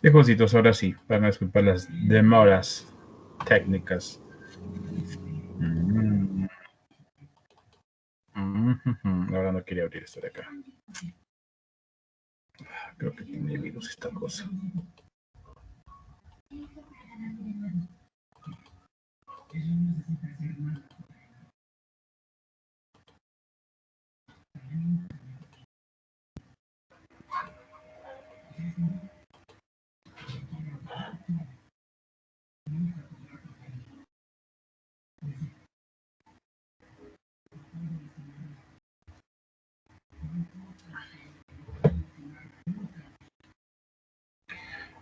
Viejoncitos, ahora sí, van a disculpar las demoras técnicas. Ahora no quería abrir esto de acá. Creo que tiene virus esta cosa.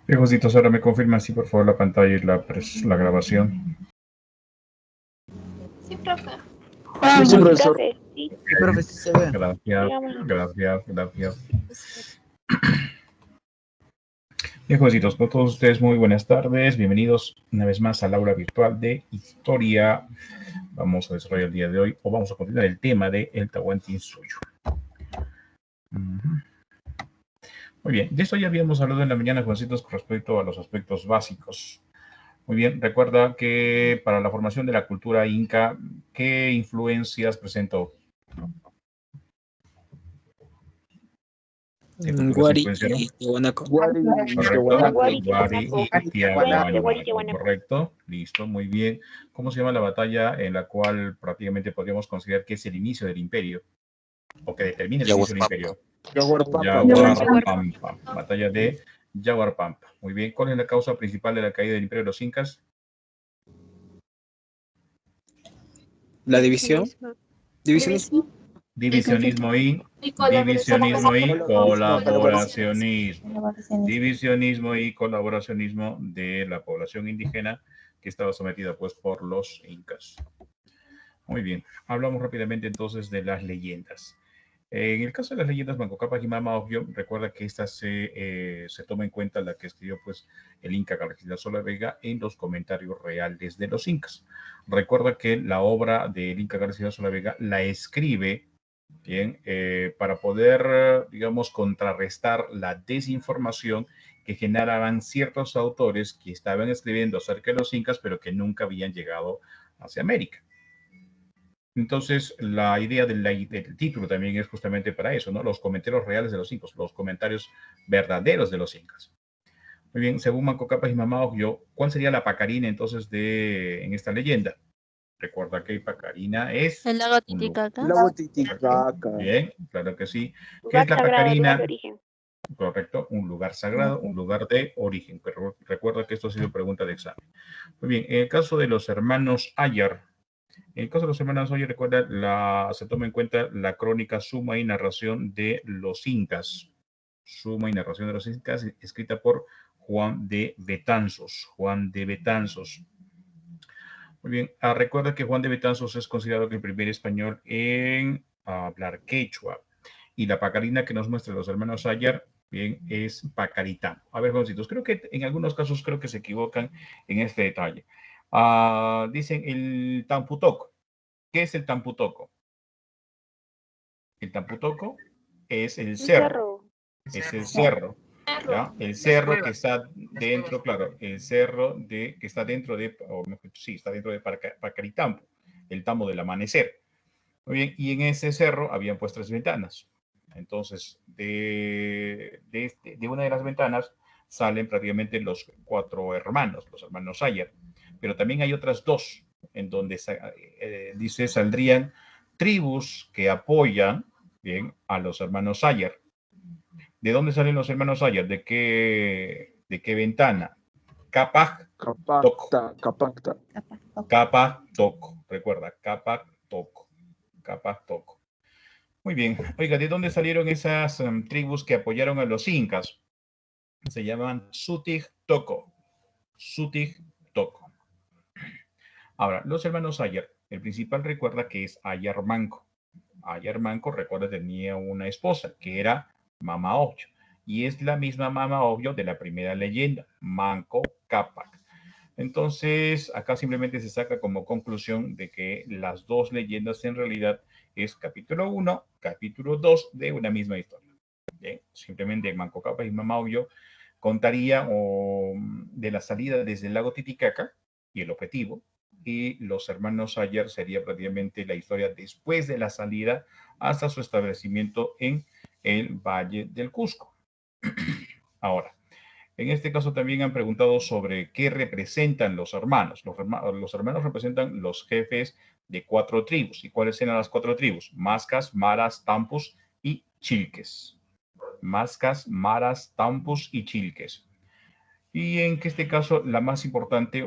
Viejoncitos, ahora me confirman si por favor la pantalla y la grabación. Sí, profe. Sí, profesor. Profe, sí. Sí, profe, sí se ve. Gracias. Viejoncitos, con todos ustedes muy buenas tardes. Bienvenidos una vez más al aula virtual de historia. Vamos a desarrollar el día de hoy, o vamos a continuar el tema de el Tahuantinsuyo. Muy bien, de esto ya habíamos hablado en la mañana, Juancitos, con respecto a los aspectos básicos. Muy bien, recuerda que para la formación de la cultura inca, ¿qué influencias presentó? Guari y Tiahuanaco. Guari y Tiahuanaco. Correcto, listo, muy bien. ¿Cómo se llama la batalla en la cual prácticamente podríamos considerar que es el inicio del imperio? O que determina el inicio del imperio. Yaguarpampa. Batalla de Yaguarpampa. Muy bien. ¿Cuál es la causa principal de la caída del imperio de los incas? La división. Divisionismo. Divisionismo y colaboracionismo. Divisionismo y colaboracionismo de la población indígena que estaba sometida pues por los incas. Muy bien. Hablamos rápidamente entonces de las leyendas. En el caso de las leyendas Manco Cápac y Mama Ocllo, recuerda que esta se toma en cuenta la que escribió pues el Inca Garcilaso Vega en los comentarios reales de los incas. Recuerda que la obra del Inca Garcilaso Vega la escribe bien para poder, digamos, contrarrestar la desinformación que generaban ciertos autores que estaban escribiendo acerca de los incas, pero que nunca habían llegado hacia América. Entonces, la idea del título también es justamente para eso, ¿no? Los comentarios reales de los incas, los comentarios verdaderos de los incas. Muy bien, según Manco Cápac y Mama Ocllo, ¿cuál sería la pacarina entonces en esta leyenda? Recuerda que pacarina es... El lago Titicaca. Lago Titicaca. Bien, claro que sí. ¿Qué Lugar es la sagrado, pacarina? lugar de origen. Correcto, un lugar sagrado, un lugar de origen. Pero recuerda que esto ha sido pregunta de examen. Muy bien, en el caso de los hermanos Ayar, en el caso de los hermanos Ayar, recuerda, se toma en cuenta la crónica Suma y Narración de los Incas. Suma y Narración de los Incas, escrita por Juan de Betanzos. Juan de Betanzos. Muy bien, recuerda que Juan de Betanzos es considerado el primer español en hablar quechua. Y la pacarina que nos muestra los hermanos Ayar, bien, es pacaritano. A ver, jovencitos, creo que en algunos casos creo que se equivocan en este detalle. Dicen el tamputoco. ¿Qué es el tamputoco? El tamputoco es el cerro. Es el cerro. ¿Ya? El cerro que está dentro, claro, el cerro que está dentro de, o mejor, sí, está dentro de Pacaritampo, el tamo del amanecer. Muy bien, y en ese cerro habían pues 3 ventanas. Entonces, de una de las ventanas salen prácticamente los 4 hermanos, los hermanos Ayer. Pero también hay otras 2, en donde dice saldrían tribus que apoyan bien a los hermanos Ayer. ¿De dónde salen los hermanos Ayer? ¿De qué ventana? Capac Toco. Capac Toco. Recuerda, Capac Toco. Capac Toco. Muy bien. Oiga, ¿de dónde salieron esas tribus que apoyaron a los incas? Se llaman Sutig Toco. Sutig Toco. Ahora, los hermanos Ayer, el principal recuerda que es Ayar Manco. Ayar Manco, recuerda, tenía una esposa que era Mama Ocllo. Y es la misma Mama Ocllo de la primera leyenda, Manco Cápac. Entonces, acá simplemente se saca como conclusión de que las dos leyendas en realidad es capítulo 1, capítulo 2 de una misma historia. Bien, simplemente Manco Cápac y Mama Ocllo contaría de la salida desde el lago Titicaca y el objetivo, y los hermanos Ayer sería prácticamente la historia después de la salida hasta su establecimiento en el Valle del Cusco. Ahora, en este caso también han preguntado sobre qué representan los hermanos. Los hermanos representan los jefes de 4 tribus. ¿Y cuáles eran las 4 tribus? Mascas, Maras, Tampus y Chilques. Mascas, Maras, Tampus y Chilques. Y en este caso, la más importante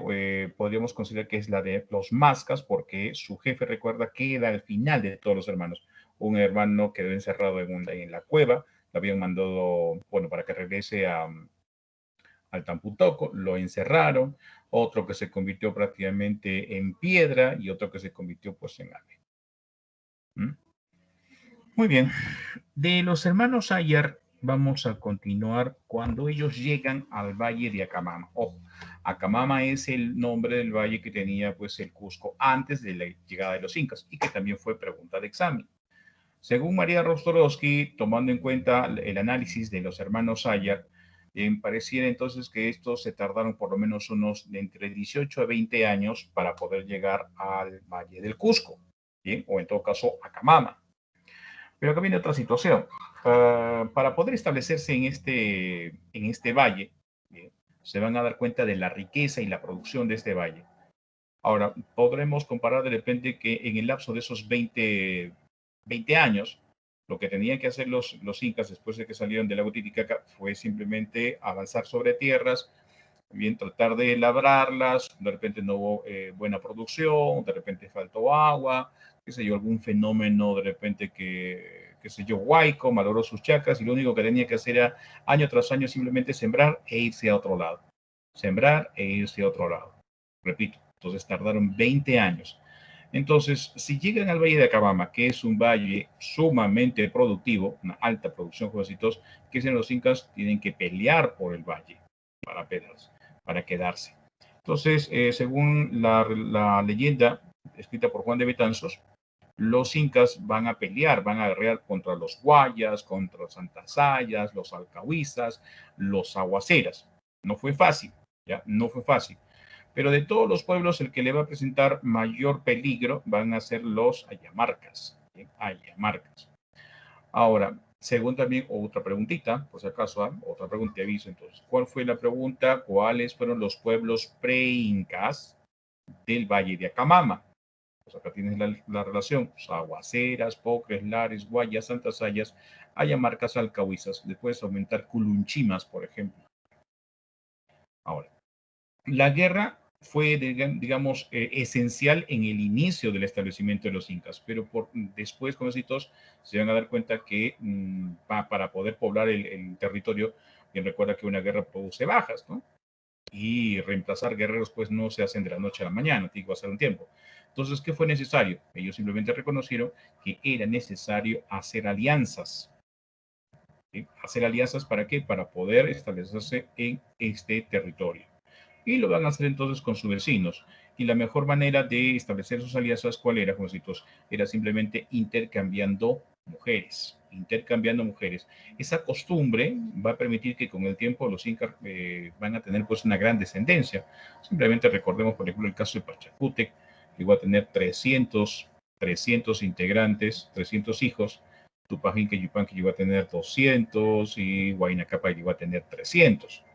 podríamos considerar que es la de los Mascas, porque su jefe, recuerda, queda al final de todos los hermanos. Un hermano quedó encerrado en la cueva, lo habían mandado, bueno, para que regrese al Tamputoco, lo encerraron, otro que se convirtió prácticamente en piedra y otro que se convirtió pues en ave. ¿Mm? Muy bien, de los hermanos Ayer vamos a continuar cuando ellos llegan al valle de Acamama. Ojo, Acamama es el nombre del valle que tenía pues el Cusco antes de la llegada de los incas y que también fue pregunta de examen. Según María Rostorowski, tomando en cuenta el análisis de los hermanos Ayer, pareciera entonces que estos se tardaron por lo menos unos de entre 18 a 20 años para poder llegar al Valle del Cusco, ¿bien? O en todo caso a Camama. Pero acá viene otra situación. Para poder establecerse en este valle, ¿bien? Se van a dar cuenta de la riqueza y la producción de este valle. Ahora, podremos comparar de repente que en el lapso de esos 20 años, lo que tenían que hacer los incas después de que salieron del lago Titicaca fue simplemente avanzar sobre tierras, bien tratar de labrarlas, de repente no hubo buena producción, de repente faltó agua, qué sé yo, algún fenómeno de repente qué sé yo, Huayco malogró sus chacras y lo único que tenía que hacer era año tras año simplemente sembrar e irse a otro lado. Sembrar e irse a otro lado. Repito, entonces tardaron 20 años. Entonces, si llegan al Valle de Acabama, que es un valle sumamente productivo, una alta producción, jovencitos, que es en los incas, tienen que pelear por el valle para quedarse. Entonces, según la leyenda escrita por Juan de Betanzos, los incas van a pelear, van a guerrear contra los guayas, contra los antasayas, los alcahuizas, los aguaceras. No fue fácil, ¿ya? No fue fácil. Pero de todos los pueblos, el que le va a presentar mayor peligro van a ser los ayamarcas. ¿Sí? Ayamarcas. Ahora, según también otra preguntita, por si acaso, otra pregunta de aviso. Entonces, ¿cuál fue la pregunta? ¿Cuáles fueron los pueblos pre-incas del Valle de Acamama? Pues acá tienes la relación. Aguaceras, Pocres, Lares, Guayas, Santasayas, ayamarcas, alcahuizas. Después aumentar culunchimas, por ejemplo. Ahora, la guerra fue, digamos, esencial en el inicio del establecimiento de los incas, pero después, jovencitos, se van a dar cuenta que para poder poblar el territorio, bien recuerda que una guerra produce bajas, ¿no? Y reemplazar guerreros, pues, no se hacen de la noche a la mañana, tiene que pasar un tiempo. Entonces, ¿qué fue necesario? Ellos simplemente reconocieron que era necesario hacer alianzas. ¿Sí? ¿Hacer alianzas para qué? Para poder establecerse en este territorio. Y lo van a hacer entonces con sus vecinos. Y la mejor manera de establecer sus alianzas, ¿cuál era, jovencitos? Era simplemente intercambiando mujeres. Intercambiando mujeres. Esa costumbre va a permitir que con el tiempo los incas van a tener pues una gran descendencia. Simplemente recordemos, por ejemplo, el caso de Pachacútec, que va a tener 300 integrantes, 300 hijos. Tupajinque Yupanqui llegó a tener 200 y Huayna Cápac llegó a tener 300.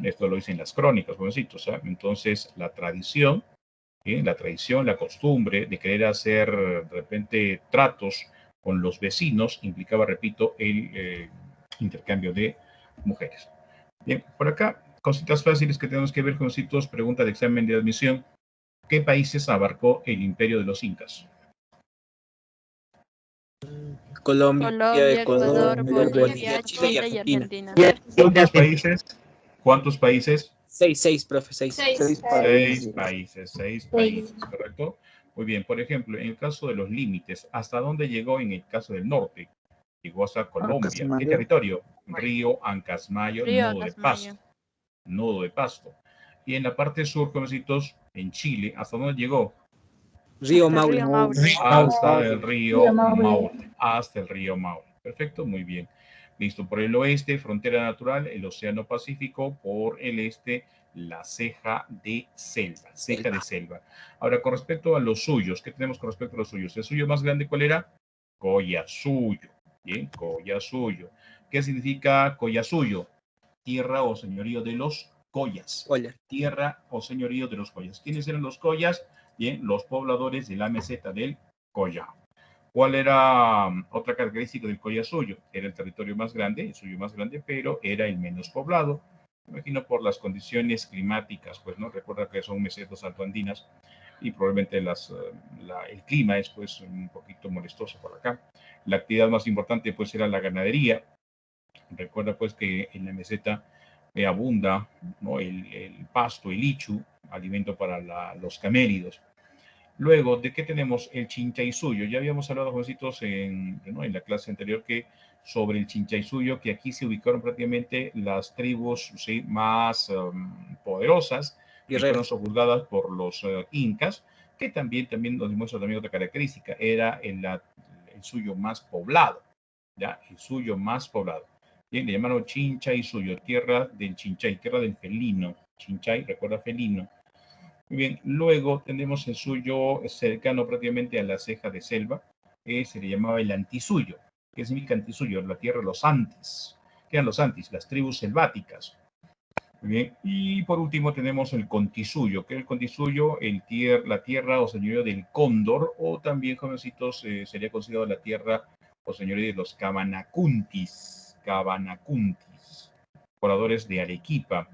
Esto lo dicen las crónicas, jovencitos. ¿Eh? Entonces, la tradición, la costumbre de querer hacer de repente tratos con los vecinos implicaba, repito, el intercambio de mujeres. Bien, por acá, cositas fáciles que tenemos que ver, jovencitos. Pregunta de examen de admisión. ¿Qué países abarcó el imperio de los incas? Colombia, Colombia, Ecuador, Ecuador, Bolivia, Bolivia, Chile y Chile y Argentina. Argentina. ¿Cuántos países? ¿Cuántos países? 6, profe, 6. 6 Seis países, ¿correcto? Muy bien, por ejemplo, en el caso de los límites, ¿hasta dónde llegó en el caso del norte? Llegó hasta Colombia. ¿Qué Ancasmayo. territorio? Río Ancasmayo, Río Nudo de Casmayo. Pasto. Nudo de Pasto. Y en la parte sur, jovencitos, en Chile, ¿hasta dónde llegó? Río Hasta el Maule. río Maule. Hasta el río Maule. Hasta el río Maule. Perfecto, muy bien. Listo, por el oeste, frontera natural, el Océano Pacífico, por el este, la ceja de selva, ceja de selva. Ahora, con respecto a los suyos, ¿qué tenemos con respecto a los suyos? ¿El suyo más grande cuál era? Collasuyo, bien, Collasuyo. ¿Qué significa Collasuyo? Tierra o señorío de los Collas. Hola. Tierra o señorío de los Collas. ¿Quiénes eran los Collas? Bien, los pobladores de la meseta del Collao. ¿Cuál era otra característica del Collasuyo? Era el territorio más grande, el suyo más grande, pero era el menos poblado. Me imagino por las condiciones climáticas, pues, ¿no? Recuerda que son mesetas altoandinas y probablemente el clima es, pues, un poquito molestoso por acá. La actividad más importante, pues, era la ganadería. Recuerda, pues, que en la meseta abunda, ¿no? el pasto, el ichu, alimento para los caméridos. Luego, ¿de qué tenemos? El Chinchaysuyo. Ya habíamos hablado, jovencitos, ¿no? en la clase anterior que sobre el Chinchaysuyo, que aquí se ubicaron prácticamente las tribus, ¿sí? más poderosas, que fueron Guerreros. sojuzgadas por los incas, que también nos demuestra también otra característica, era el suyo más poblado, ¿ya? El suyo más poblado. Bien, le llamaron Chinchaysuyo, tierra del Chinchay, tierra del felino. Chinchay, recuerda felino. Muy bien, luego tenemos el suyo cercano prácticamente a la ceja de selva, se le llamaba el antisuyo. ¿Qué significa antisuyo? La tierra de los antis. ¿Qué eran los antis? Las tribus selváticas. Muy bien, y por último tenemos el contisuyo. ¿Qué es el contisuyo? La tierra o señorío del cóndor, o también, jovencitos, sería considerado la tierra o señorío de los cabanacuntis. Cabanacuntis, pobladores de Arequipa.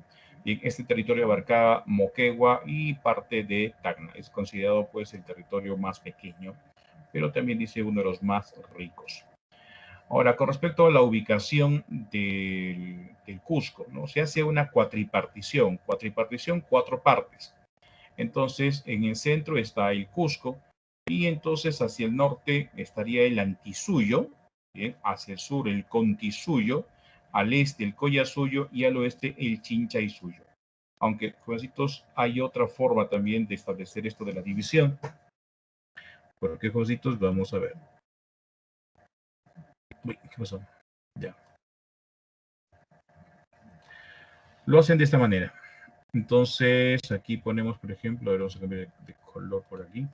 Bien, este territorio abarcaba Moquegua y parte de Tacna. Es considerado, pues, el territorio más pequeño, pero también dice uno de los más ricos. Ahora, con respecto a la ubicación del Cusco, ¿no? Se hace una cuatripartición, cuatro partes. Entonces, en el centro está el Cusco, y entonces hacia el norte estaría el Antisuyo, ¿bien? Hacia el sur el Contisuyo, al este el Collasuyo y al oeste el Chinchaysuyo. Aunque, jovencitos, hay otra forma también de establecer esto de la división. ¿Por qué, jovencitos? Vamos a ver. Uy, ¿qué pasó? Ya. Lo hacen de esta manera. Entonces, aquí ponemos, por ejemplo, vamos a cambiar de color por aquí.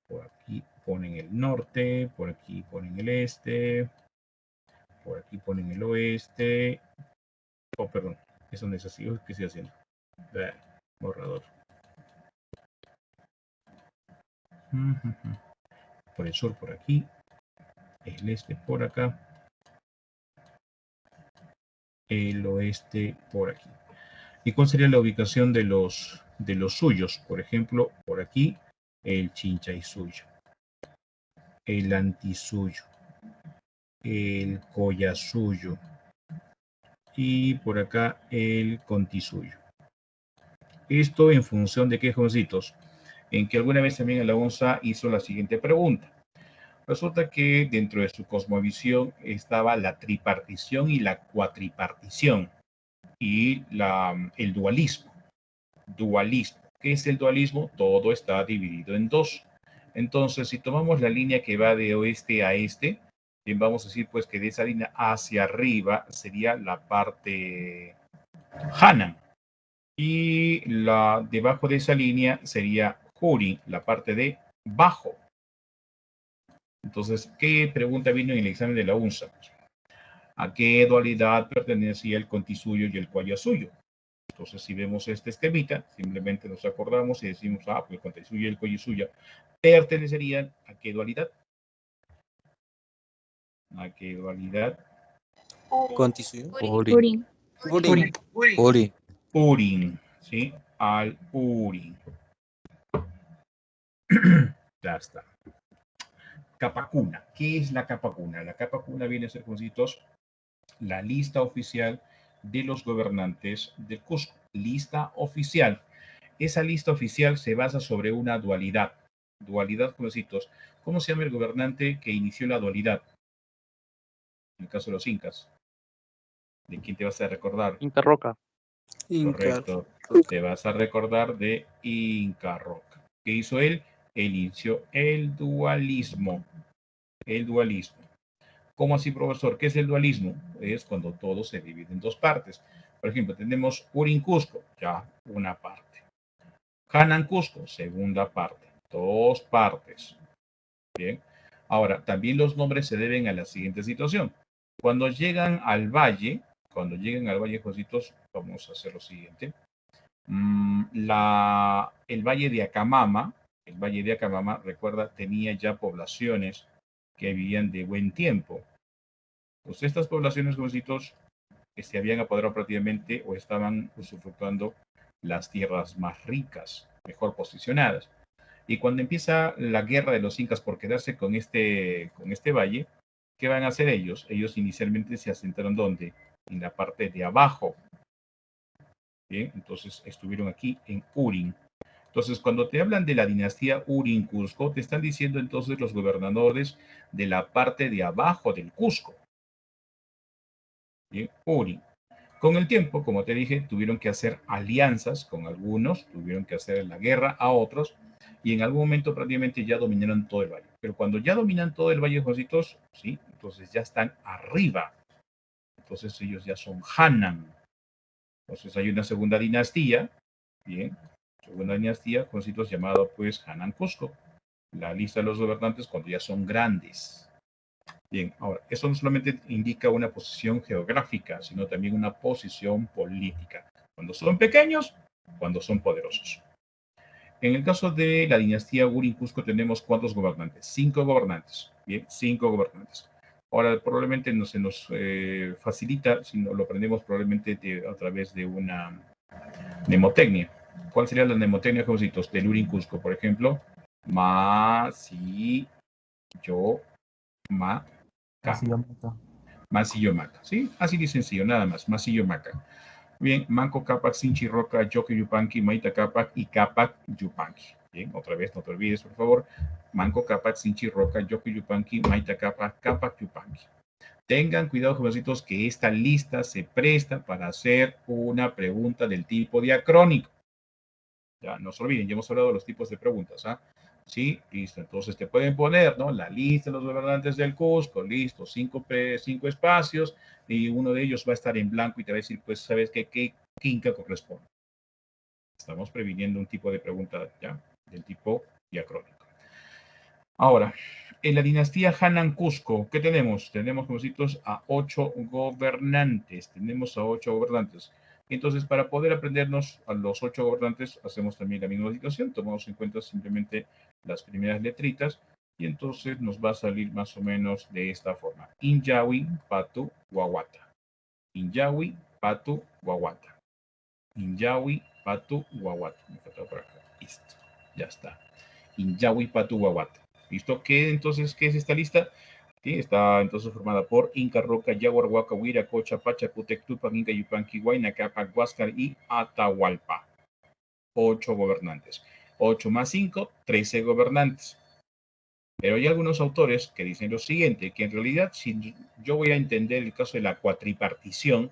Por aquí ponen el norte, por aquí ponen el este, por aquí ponen el oeste. Oh, perdón, eso no es así. ¿Qué estoy haciendo? Borrador. Por el sur por aquí, el este por acá, el oeste por aquí. ¿Y cuál sería la ubicación de los suyos? Por ejemplo, por aquí, el Chinchaysuyo, el Antisuyo, el Collasuyo y por acá el Contisuyo. Esto en función de qué, jovencitos, en que alguna vez también la ONSA hizo la siguiente pregunta. Resulta que dentro de su cosmovisión estaba la tripartición y la cuatripartición y el dualismo. Dualismo. ¿Qué es el dualismo? Todo está dividido en dos. Entonces, si tomamos la línea que va de oeste a este, bien, vamos a decir pues que de esa línea hacia arriba sería la parte Hanan. Y debajo de esa línea sería Huri, la parte de bajo. Entonces, ¿qué pregunta vino en el examen de la UNSA? ¿A qué dualidad pertenecía el Contisuyo y el Collasuyo? Entonces, si vemos este esquemita, simplemente nos acordamos y decimos, pues el Contisuyo y el Collasuyo pertenecerían ¿a qué dualidad? ¿A qué dualidad? Contisuyo. Urín. Urín, ¿sí? Al Urín. Ya está. Capacuna. ¿Qué es la capacuna? La capacuna viene a ser, jovencitos, la lista oficial de los gobernantes del Cusco. Lista oficial. Esa lista oficial se basa sobre una dualidad. Dualidad, jovencitos. ¿Cómo se llama el gobernante que inició la dualidad? En el caso de los incas. ¿De quién te vas a recordar? Inca Roca. Correcto. Te vas a recordar de Inca Roca. ¿Qué hizo él? Él inició el dualismo. El dualismo. ¿Cómo así, profesor? ¿Qué es el dualismo? Es cuando todo se divide en dos partes. Por ejemplo, tenemos Urin Cusco, ya una parte. Hanan Cusco, segunda parte. Dos partes. Bien. Ahora, también los nombres se deben a la siguiente situación. Cuando llegan al valle, Jositos, vamos a hacer lo siguiente. El valle de Acamama, recuerda, tenía ya poblaciones que vivían de buen tiempo. Pues estas poblaciones, Jositos, que se habían apoderado prácticamente o estaban usufructuando las tierras más ricas, mejor posicionadas. Y cuando empieza la guerra de los incas por quedarse con este valle, ¿qué van a hacer ellos? Ellos inicialmente se asentaron ¿dónde? En la parte de abajo. Bien, entonces estuvieron aquí en Urin. Entonces, cuando te hablan de la dinastía Urin Cusco, te están diciendo entonces los gobernadores de la parte de abajo del Cusco. Bien, Urin. Con el tiempo, como te dije, tuvieron que hacer alianzas con algunos, tuvieron que hacer la guerra a otros, y en algún momento prácticamente ya dominaron todo el valle. Pero cuando ya dominan todo el valle, Jositos, sí, entonces ya están arriba. Entonces ellos ya son Hanan. Entonces hay una segunda dinastía, bien, segunda dinastía, Jositos, llamada pues Hanan Cusco. La lista de los gobernantes cuando ya son grandes. Bien, ahora, eso no solamente indica una posición geográfica, sino también una posición política. Cuando son pequeños, cuando son poderosos. En el caso de la dinastía Urin Cusco tenemos ¿cuántos gobernantes? 5 gobernantes. Bien, 5 gobernantes. Ahora, probablemente no se nos facilita, si no lo aprendemos probablemente a través de una mnemotecnia. ¿Cuál sería la mnemotecnia, Jositos, del Urin Cusco? Por ejemplo, ma, si, yo, ma, Masillo Maca, ¿sí? Así de sencillo, nada más, Masillo Maca. Bien, Manco Capac, Sinchi Roca, Yoki Yupanqui, Maita Capac y Capac Yupanqui. Bien, otra vez, no te olvides, por favor. Manco Capac, Sinchi Roca, Yoki Yupanqui, Maita Capac, Capac Yupanqui. Tengan cuidado, jovencitos, que esta lista se presta para hacer una pregunta del tipo diacrónico. Ya, no se olviden, ya hemos hablado de los tipos de preguntas, ¿ah? Sí, listo. Entonces te pueden poner, ¿no? La lista de los gobernantes del Cusco, listo, 5 espacios, y uno de ellos va a estar en blanco y te va a decir, pues, ¿sabes qué inca corresponde? Estamos previniendo un tipo de pregunta, ¿ya? Del tipo diacrónico. Ahora, en la dinastía Hanan Cusco, ¿qué tenemos? Tenemos, conocidos, a 8 gobernantes. Entonces, para poder aprendernos a los 8 gobernantes, hacemos también la misma situación. Tomamos en cuenta simplemente las primeras letritas y entonces nos va a salir más o menos de esta forma. Inyawi, Patu, Wawata. Inyawi, Patu, Wawata. Inyawi, Patu, Wawata. Me falta por acá. Listo. Ya está. Inyawi, Patu, Wawata. ¿Listo? ¿Qué es esta lista? ¿Sí? Está entonces formada por Inca, Roca, Yaguar, Huaca, Huira, Cocha, Pacha, Cutec, Tupac, Inca, Yupanqui, Huayna, Capac, Huáscar y Atahualpa. 8 gobernantes. 8 más 5, 13 gobernantes. Pero hay algunos autores que dicen lo siguiente, que en realidad si yo voy a entender el caso de la cuatripartición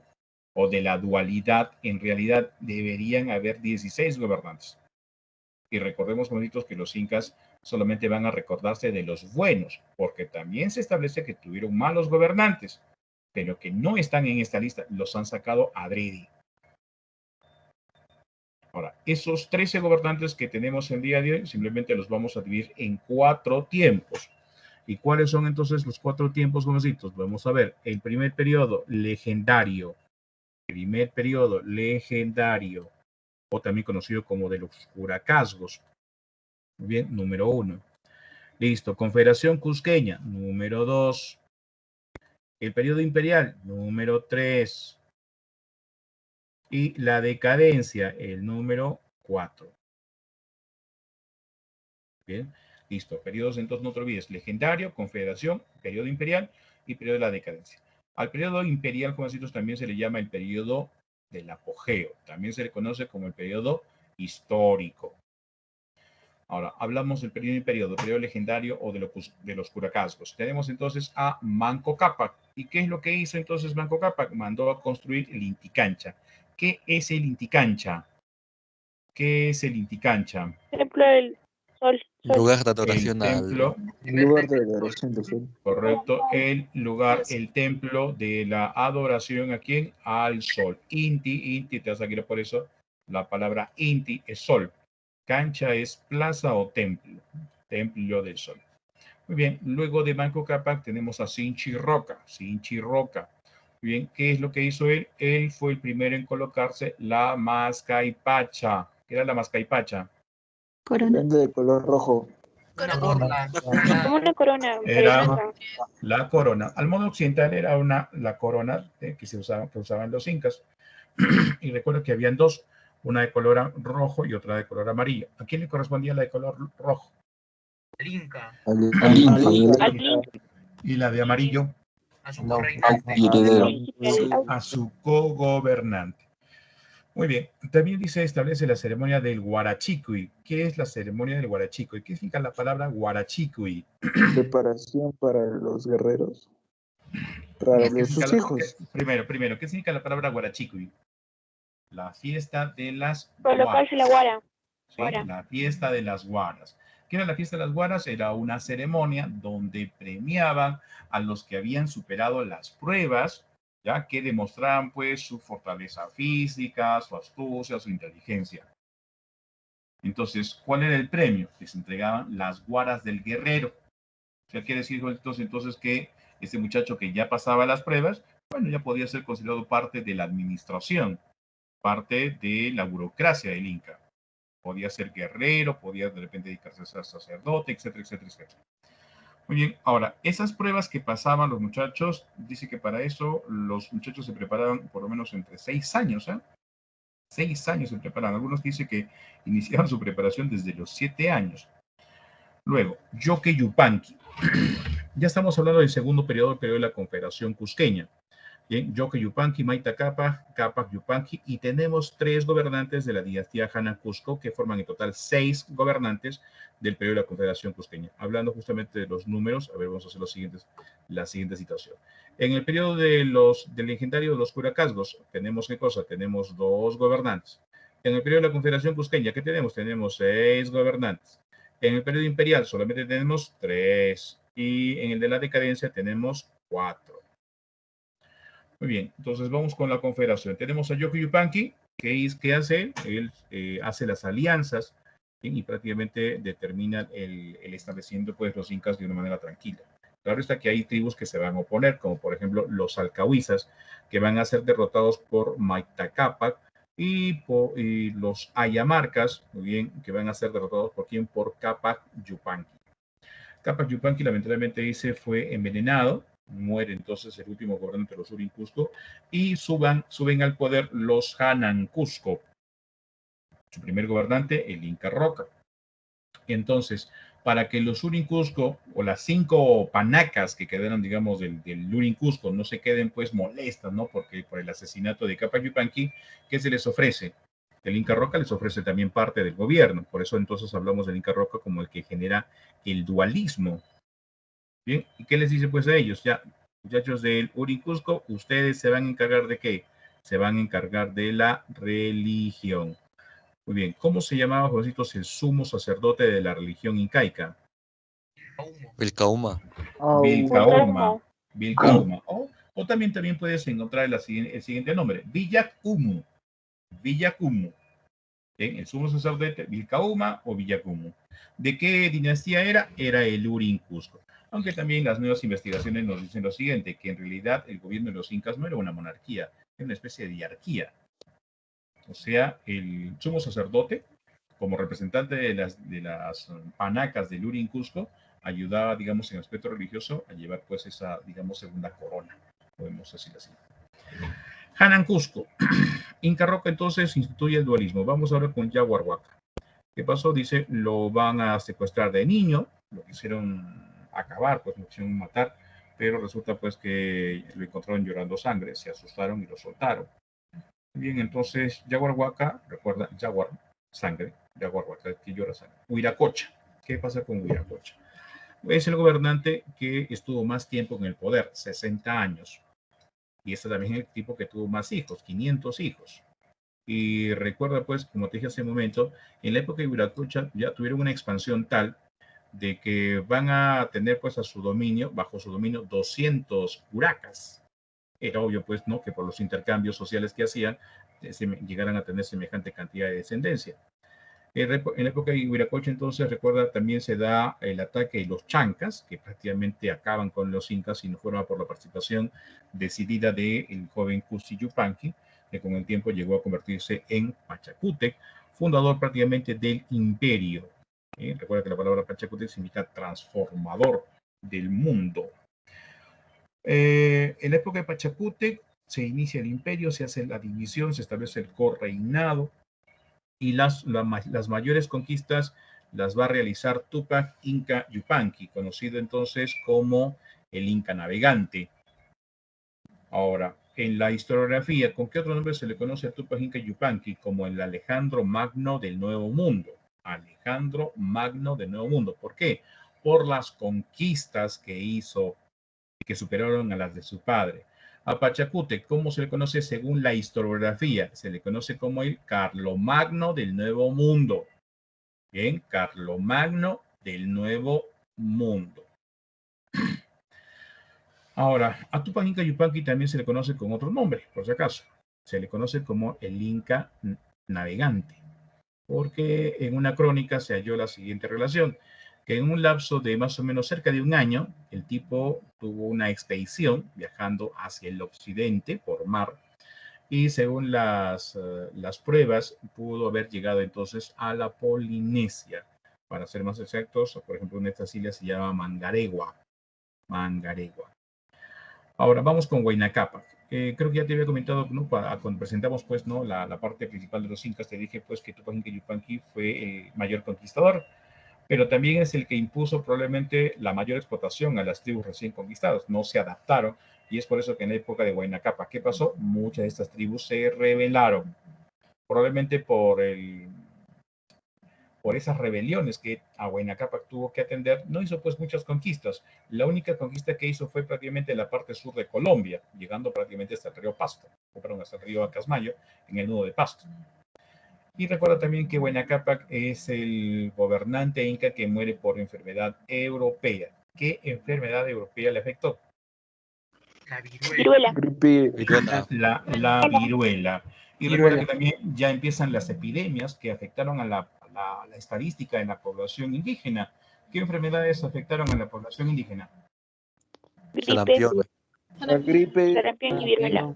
o de la dualidad, en realidad deberían haber 16 gobernantes. Y recordemos, bonitos, que los incas solamente van a recordarse de los buenos, porque también se establece que tuvieron malos gobernantes, pero que no están en esta lista, los han sacado adrede. Ahora, esos 13 gobernantes que tenemos el día de hoy, simplemente los vamos a dividir en 4 tiempos. ¿Y cuáles son entonces los 4 tiempos, jovencitos? Vamos a ver, el primer periodo legendario, o también conocido como de los Curacasgos. Muy bien, número 1. Listo, Confederación Cusqueña, número 2. El periodo imperial, número 3. Y la decadencia, el número 4. Bien, listo. Periodos, entonces no te olvides, legendario, confederación, periodo imperial y periodo de la decadencia. Al periodo imperial, jovencitos, también se le llama el periodo del apogeo. También se le conoce como el periodo histórico. Ahora, hablamos del periodo legendario o de los Curacasgos. Tenemos entonces a Manco Cápac. ¿Y qué es lo que hizo entonces Manco Cápac? Mandó a construir el Inti Cancha. ¿Qué es el Inti Cancha? ¿Qué es el Inti Cancha? Templo del Sol. Lugar de El adoración templo, El lugar de adoración del sol. correcto, el lugar, el templo de la adoración ¿a quién? Al sol. Inti, te vas a quitar por eso, la palabra Inti es sol. Cancha es plaza o templo, templo del sol. Muy bien, luego de Manco Cápac tenemos a Sinchi Roca. Sinchi Roca. Muy bien, ¿qué es lo que hizo él? Él fue el primero en colocarse la mascaipacha. ¿Qué era la mascaipacha? Corona. Vende de color rojo. Como una corona Era blanca. la corona. Al modo occidental era la corona que usaban los incas. Y recuerdo que habían dos, una de color rojo y otra de color amarillo. ¿A quién le correspondía la de color rojo? Al Inca. Al Inca. Y la de amarillo Al a su cogobernante. Muy bien, también dice, establece la ceremonia del Huarachicuy. ¿Qué es la ceremonia del Huarachicuy? ¿Qué significa la palabra Huarachicuy? Preparación para los guerreros. Para sus hijos. Primero, ¿qué significa la palabra Huarachicuy? La fiesta de las Colocarse la guara. ¿sí? La fiesta de las guaras. ¿Qué era la fiesta de las guaras? Era una ceremonia donde premiaban a los que habían superado las pruebas, ya que demostraban pues su fortaleza física, su astucia, su inteligencia. Entonces, ¿cuál era el premio? Les entregaban las guaras del guerrero. O sea, quiere decir entonces que este muchacho que ya pasaba las pruebas, bueno, ya podía ser considerado parte de la administración, parte de la burocracia del Inca. Podía ser guerrero, podía de repente dedicarse a ser sacerdote, etcétera, etcétera, etcétera. Muy bien, ahora, esas pruebas que pasaban los muchachos, dice que para eso los muchachos se preparaban por lo menos entre 6 años, ¿eh? 6 años se preparaban. Algunos dicen que iniciaban su preparación desde los 7 años. Luego, Yoque Yupanqui. Ya estamos hablando del segundo periodo de la Confederación Cusqueña. Bien, Yoque Yupanqui, Maita Cápac, Cápac Yupanqui, y tenemos 3 gobernantes de la dinastía Hanan Cusco, que forman en total 6 gobernantes del periodo de la Confederación Cusqueña. Hablando justamente de los números, a ver, vamos a hacer la siguiente situación. En el periodo del legendario de los Curacasgos, tenemos ¿qué cosa? Tenemos 2 gobernantes. En el periodo de la Confederación Cusqueña, ¿qué tenemos? Tenemos 6 gobernantes. En el periodo imperial solamente tenemos 3. Y en el de la decadencia tenemos 4. Muy bien, entonces vamos con la confederación. Tenemos a Yoque Yupanqui, que hace? Él hace las alianzas, ¿sí? Y prácticamente determina el establecimiento pues, los incas de una manera tranquila. Claro está que hay tribus que se van a oponer, como por ejemplo los alcahuizas, que van a ser derrotados por Maita Cápac, y los ayamarcas, muy bien, que van a ser derrotados por quién? Por Cápac Yupanqui. Cápac Yupanqui lamentablemente dice fue envenenado, muere entonces el último gobernante de los Urin Cusco y suben al poder los Hanan Cusco. Su primer gobernante, el Inca Roca. Entonces, para que los Urin Cusco o las 5 panacas que quedaron, digamos, del Urin Cusco no se queden pues molestas, ¿no? Porque por el asesinato de Cápac Yupanqui, ¿qué se les ofrece? El Inca Roca les ofrece también parte del gobierno. Por eso entonces hablamos del Inca Roca como el que genera el dualismo. Bien, ¿y qué les dice pues a ellos? Ya, muchachos del Urin Cusco, ustedes se van a encargar de qué? Se van a encargar de la religión. Muy bien, ¿cómo se llamaba, jovencitos, el sumo sacerdote de la religión incaica? Vilcauma. Vilcauma. Vilcauma. O también puedes encontrar el siguiente nombre, Villacumu. Villacumu. ¿Bien? El sumo sacerdote, Vilcauma o Villacumu. ¿De qué dinastía era? Era el Urin Cusco. Aunque también las nuevas investigaciones nos dicen lo siguiente, que en realidad el gobierno de los incas no era una monarquía, era una especie de diarquía. O sea, el sumo sacerdote, como representante de las panacas del Urin Cusco, ayudaba, digamos, en aspecto religioso a llevar pues esa, digamos, segunda corona, podemos decirlo así. Hanan Cusco. Inca Roca entonces instituye el dualismo. Vamos ahora con Yaguarhuaca. ¿Qué pasó? Dice, lo van a secuestrar de niño, lo quisieron acabar, pues lo quisieron matar, pero resulta pues que lo encontraron llorando sangre, se asustaron y lo soltaron. Bien, entonces Yaguarhuaca, recuerda, Yaguar, sangre, Yaguarhuaca, que llora sangre. Huiracocha. ¿Qué pasa con Huiracocha? Es el gobernante que estuvo más tiempo en el poder, 60 años. Y este también es el tipo que tuvo más hijos, 500 hijos. Y recuerda, pues, como te dije hace un momento, en la época de Huiracocha ya tuvieron una expansión tal de que van a tener pues a su dominio, bajo su dominio, 200 curacas. Era obvio pues, ¿no?, que por los intercambios sociales que hacían, llegaran a tener semejante cantidad de descendencia. En la época de Huiracocha, entonces, recuerda, también se da el ataque de los chancas, que prácticamente acaban con los incas y no fueron por la participación decidida del joven Cusi Yupanqui, que con el tiempo llegó a convertirse en Pachacútec, fundador prácticamente del imperio. Recuerda que la palabra Pachacútec significa transformador del mundo. En la época de Pachacútec se inicia el imperio, se hace la división, se establece el correinado, y las mayores conquistas las va a realizar Túpac Inca Yupanqui, conocido entonces como el Inca Navegante. Ahora, en la historiografía, ¿con qué otro nombre se le conoce a Túpac Inca Yupanqui? Como el Alejandro Magno del Nuevo Mundo. Alejandro Magno del Nuevo Mundo. ¿Por qué? Por las conquistas que hizo, que superaron a las de su padre. A Pachacútec, ¿cómo se le conoce según la historiografía? Se le conoce como el Carlomagno del Nuevo Mundo. Bien, Carlomagno del Nuevo Mundo. Ahora, a Túpac Inca Yupanqui también se le conoce con otro nombre, por si acaso. Se le conoce como el Inca Navegante, porque en una crónica se halló la siguiente relación, que en un lapso de más o menos cerca de un año, el tipo tuvo una expedición viajando hacia el occidente por mar, y según las pruebas, pudo haber llegado entonces a la Polinesia. Para ser más exactos, por ejemplo, una de estas islas se llama Mangaregua. Mangaregua. Ahora, vamos con Huayna Cápac. Creo que ya te había comentado, ¿no?, cuando presentamos, pues, ¿no?, la parte principal de los incas, te dije, pues, que Túpac Inca Yupanqui fue el mayor conquistador, pero también es el que impuso probablemente la mayor explotación a las tribus recién conquistadas. No se adaptaron, y es por eso que en la época de Huayna Cápac, ¿qué pasó? Muchas de estas tribus se rebelaron, probablemente por esas rebeliones que a Huayna Cápac tuvo que atender. No hizo pues muchas conquistas. La única conquista que hizo fue prácticamente la parte sur de Colombia, llegando prácticamente hasta el río Pasto, o perdón, hasta el río Acasmayo, en el nudo de Pasto. Y recuerda también que Huayna Cápac es el gobernante inca que muere por enfermedad europea. ¿Qué enfermedad europea le afectó? La Viruela. Viruela. La viruela. Y recuerda que también ya empiezan las epidemias que afectaron a la estadística en la población indígena. ¿Qué enfermedades afectaron a la población indígena? Gripe, Sarampión. La gripe. sarampión y viruela.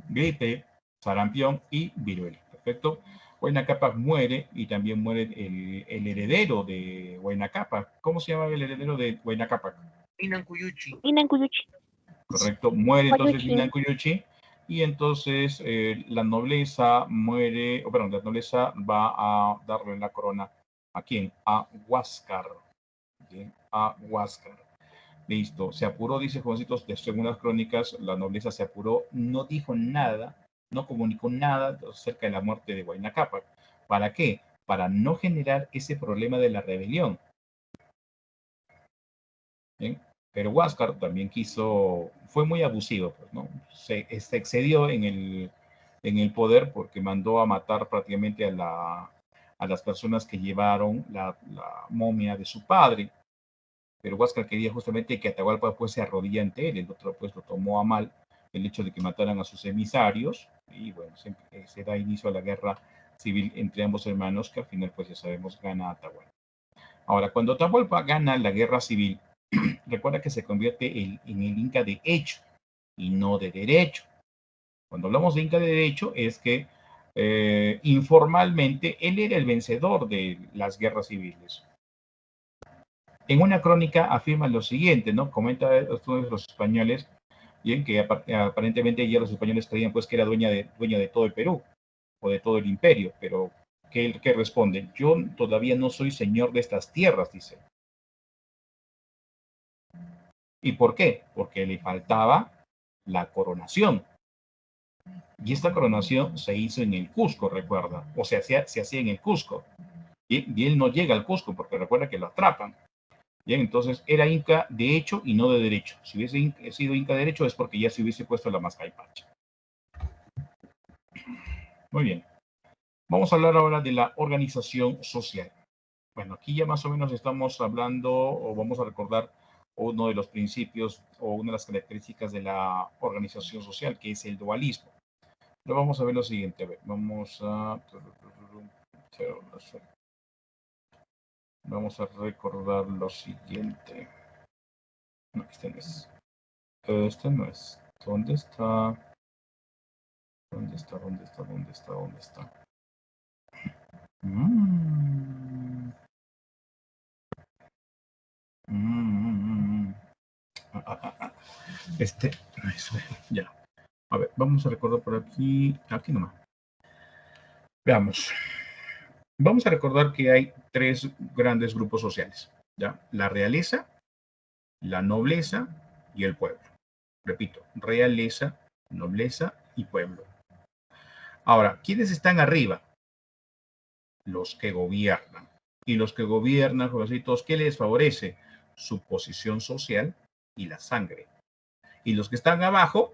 Gripe, sarampión y viruela. Perfecto. Huayna Cápac muere y también muere el heredero de Huayna Cápac. ¿Cómo se llamaba el heredero de Huayna Cápac? Inancuyuchi. Inancuyuchi. Correcto. Muere entonces Guayuchi. Inancuyuchi y entonces la nobleza muere, o perdón, la nobleza va a darle la corona ¿a quién? A Huáscar. ¿Bien? A Huáscar. Listo. Se apuró, dice jovencitos, según las crónicas, la nobleza se apuró, no dijo nada, no comunicó nada acerca de la muerte de Huayna Cápac. ¿Para qué? Para no generar ese problema de la rebelión. ¿Bien? Pero Huáscar también fue muy abusivo, pues, ¿no? Se excedió en el poder porque mandó a matar prácticamente a las personas que llevaron la momia de su padre. Pero Huáscar quería justamente que Atahualpa pues se arrodilla ante él. El otro pues lo tomó a mal el hecho de que mataran a sus emisarios y bueno, se da inicio a la guerra civil entre ambos hermanos que al final pues ya sabemos gana Atahualpa. Ahora, cuando Atahualpa gana la guerra civil, recuerda que se convierte en el Inca de hecho y no de derecho. Cuando hablamos de Inca de derecho es que informalmente él era el vencedor de las guerras civiles. En una crónica afirma lo siguiente, ¿no? Comenta los españoles, bien, que aparentemente ya los españoles creían pues que era dueña de todo el Perú o de todo el imperio, pero ¿qué responde? Yo todavía no soy señor de estas tierras, dice. ¿Y por qué? Porque le faltaba la coronación. Y esta coronación se hizo en el Cusco, recuerda, o sea, se hacía en el Cusco. Y él no llega al Cusco porque recuerda que lo atrapan. Bien, entonces era Inca de hecho y no de derecho. Si hubiese sido Inca de derecho es porque ya se hubiese puesto la mascaipacha. Muy bien. Vamos a hablar ahora de la organización social. Bueno, aquí ya más o menos estamos hablando o vamos a recordar uno de los principios o una de las características de la organización social, que es el dualismo. Pero vamos a ver lo siguiente. A ver, vamos a recordar lo siguiente. No, este no es. Este no es. ¿Dónde está? ¿Dónde está? ¿Dónde está? ¿Dónde está? ¿Dónde está? Este, eso, ya. A ver, vamos a recordar por aquí, aquí nomás. Veamos. Vamos a recordar que hay tres grandes grupos sociales, ¿ya? La realeza, la nobleza y el pueblo. Repito, realeza, nobleza y pueblo. Ahora, ¿quiénes están arriba? Los que gobiernan. Y los que gobiernan, jovencitos, ¿qué les favorece? Su posición social y la sangre. Y los que están abajo,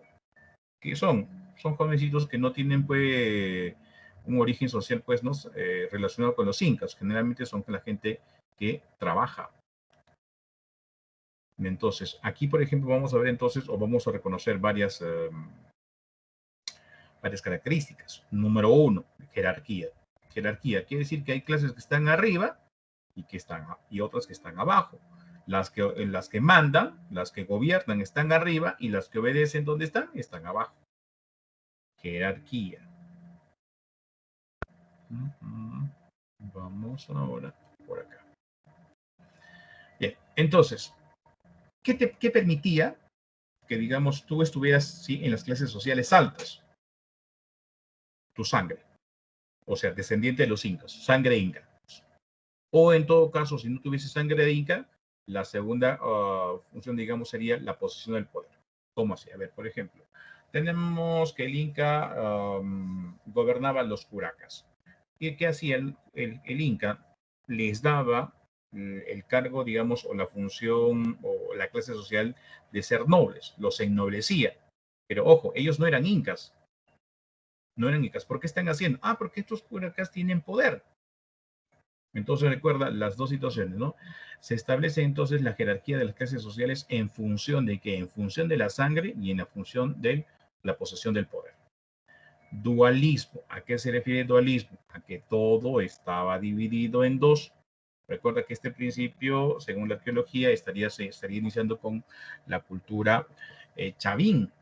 ¿qué son? Son jovencitos que no tienen, pues, un origen social, pues, ¿no? Relacionado con los incas. Generalmente son la gente que trabaja. Entonces, aquí, por ejemplo, vamos a ver entonces, o vamos a reconocer varias características. Número uno, jerarquía. Jerarquía quiere decir que hay clases que están arriba y otras que están abajo. Las que mandan, las que gobiernan están arriba y las que obedecen, ¿dónde están? Están abajo. Jerarquía. Vamos ahora por acá. Bien, entonces, ¿qué permitía que, digamos, tú estuvieras, ¿sí?, en las clases sociales altas? Tu sangre. O sea, descendiente de los incas, sangre inca. O en todo caso, si no tuviese sangre de inca, la segunda función, digamos, sería la posesión del poder. ¿Cómo así? A ver, por ejemplo, tenemos que el inca gobernaba los curacas. ¿Y qué hacía el inca? Les daba el cargo, digamos, o la función o la clase social de ser nobles, los ennoblecía. Pero ojo, ellos no eran incas. No eran incas. ¿Por qué están haciendo? Ah, porque estos curacas tienen poder. Entonces recuerda las dos situaciones, ¿no? Se establece entonces la jerarquía de las clases sociales en función de qué, en función de la sangre y en la función de la posesión del poder. Dualismo. ¿A qué se refiere dualismo? A que todo estaba dividido en dos. Recuerda que este principio, según la arqueología, se estaría iniciando con la cultura chavín,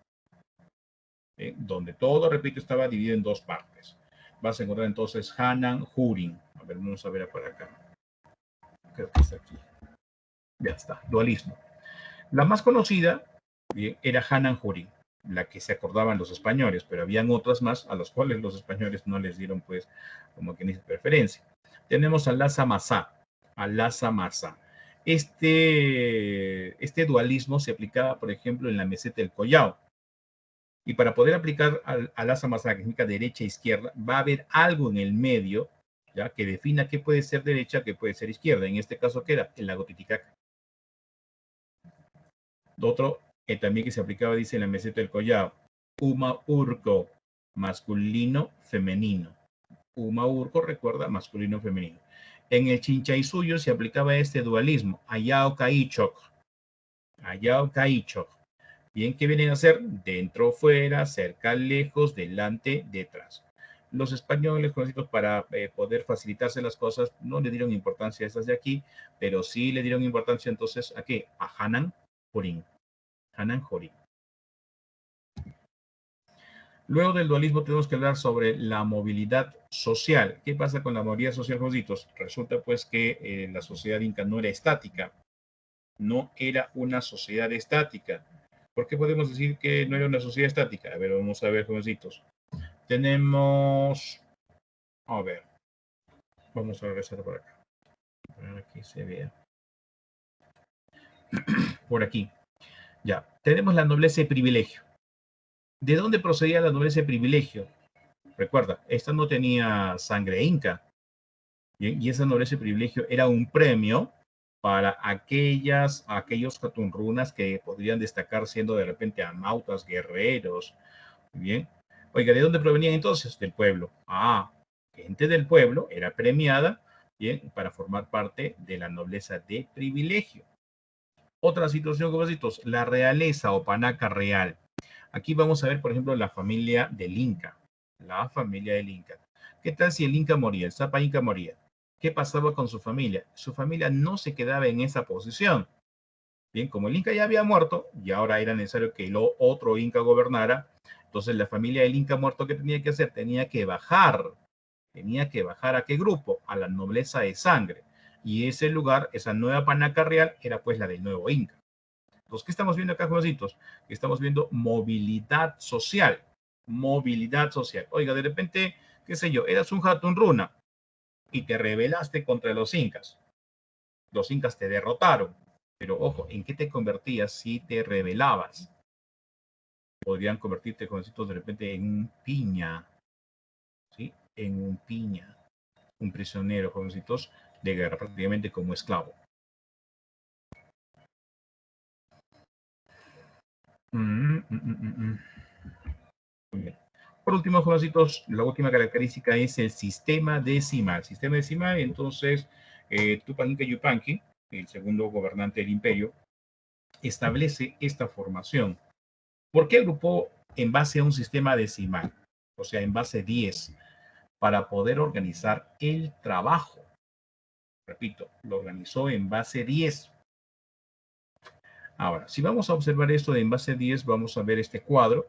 donde todo, repito, estaba dividido en dos partes. Vas a encontrar entonces Hanan, Hurin. A ver, vamos a ver por acá. Creo que está aquí. Ya está, dualismo. La más conocida, bien, era Hanan Hurin, la que se acordaban los españoles, pero habían otras más a las cuales los españoles no les dieron, pues, como que ni preferencia. Tenemos a Lhasa Masá. Este dualismo se aplicaba, por ejemplo, en la meseta del Collao. Y para poder aplicar a Lhasa Masá, que significa derecha e izquierda, va a haber algo en el medio, ¿ya?, que defina qué puede ser derecha, qué puede ser izquierda. En este caso, ¿qué era? El lago Titicaca. Otro también que se aplicaba, dice, en la meseta del Collao, Uma Urco, masculino, femenino. Uma Urco, recuerda, masculino, femenino. En el Chinchaysuyo se aplicaba este dualismo, Ayao Caichoc. Bien, ¿qué vienen a hacer? Dentro, fuera, cerca, lejos, delante, detrás. Los españoles, para poder facilitarse las cosas, no le dieron importancia a estas de aquí, pero sí le dieron importancia entonces a qué? A Hanan Hurin. Hanan Hurin. Luego del dualismo tenemos que hablar sobre la movilidad social. ¿Qué pasa con la movilidad social, Jositos? Resulta pues que la sociedad inca no era estática. No era una sociedad estática. ¿Por qué podemos decir que no era una sociedad estática? A ver, vamos a ver, jovencitos. Tenemos... A ver. Vamos a regresar por acá. Para que se vea. Por aquí. Ya. Tenemos la nobleza y privilegio. ¿De dónde procedía la nobleza y privilegio? Recuerda, esta no tenía sangre inca. Y esa nobleza y privilegio era un premio para aquellos catunrunas que podrían destacar siendo de repente amautas, guerreros. Muy bien. Oiga, ¿de dónde provenían entonces? Del pueblo. Ah, gente del pueblo era premiada bien, para formar parte de la nobleza de privilegio. Otra situación, jovencitos, la realeza o panaca real. Aquí vamos a ver, por ejemplo, la familia del Inca. La familia del Inca. ¿Qué tal si el Inca moría, el Sapa Inca moría? ¿Qué pasaba con su familia? Su familia no se quedaba en esa posición. Bien, como el Inca ya había muerto y ahora era necesario que el otro Inca gobernara, entonces la familia del Inca muerto, ¿qué tenía que hacer? Tenía que bajar. ¿Tenía que bajar a qué grupo? A la nobleza de sangre. Y ese lugar, esa nueva panaca real, era pues la del nuevo Inca. Entonces, ¿qué estamos viendo acá, jovencitos? Estamos viendo movilidad social. Movilidad social. Oiga, de repente, qué sé yo, eras un Hatun Runa y te rebelaste contra los incas. Los incas te derrotaron. Pero ojo, ¿en qué te convertías si te rebelabas? Podrían convertirte, jovencitos, de repente en un piña. ¿Sí? En un piña. Un prisionero, jovencitos, de guerra, prácticamente como esclavo. Muy bien. Por último, jovencitos, la última característica es el sistema decimal. Sistema decimal, entonces, Tupac Inca Yupanqui, el segundo gobernante del imperio, establece esta formación. ¿Por qué agrupó en base a un sistema decimal? O sea, en base 10, para poder organizar el trabajo. Repito, lo organizó en base 10. Ahora, si vamos a observar esto de en base 10, vamos a ver este cuadro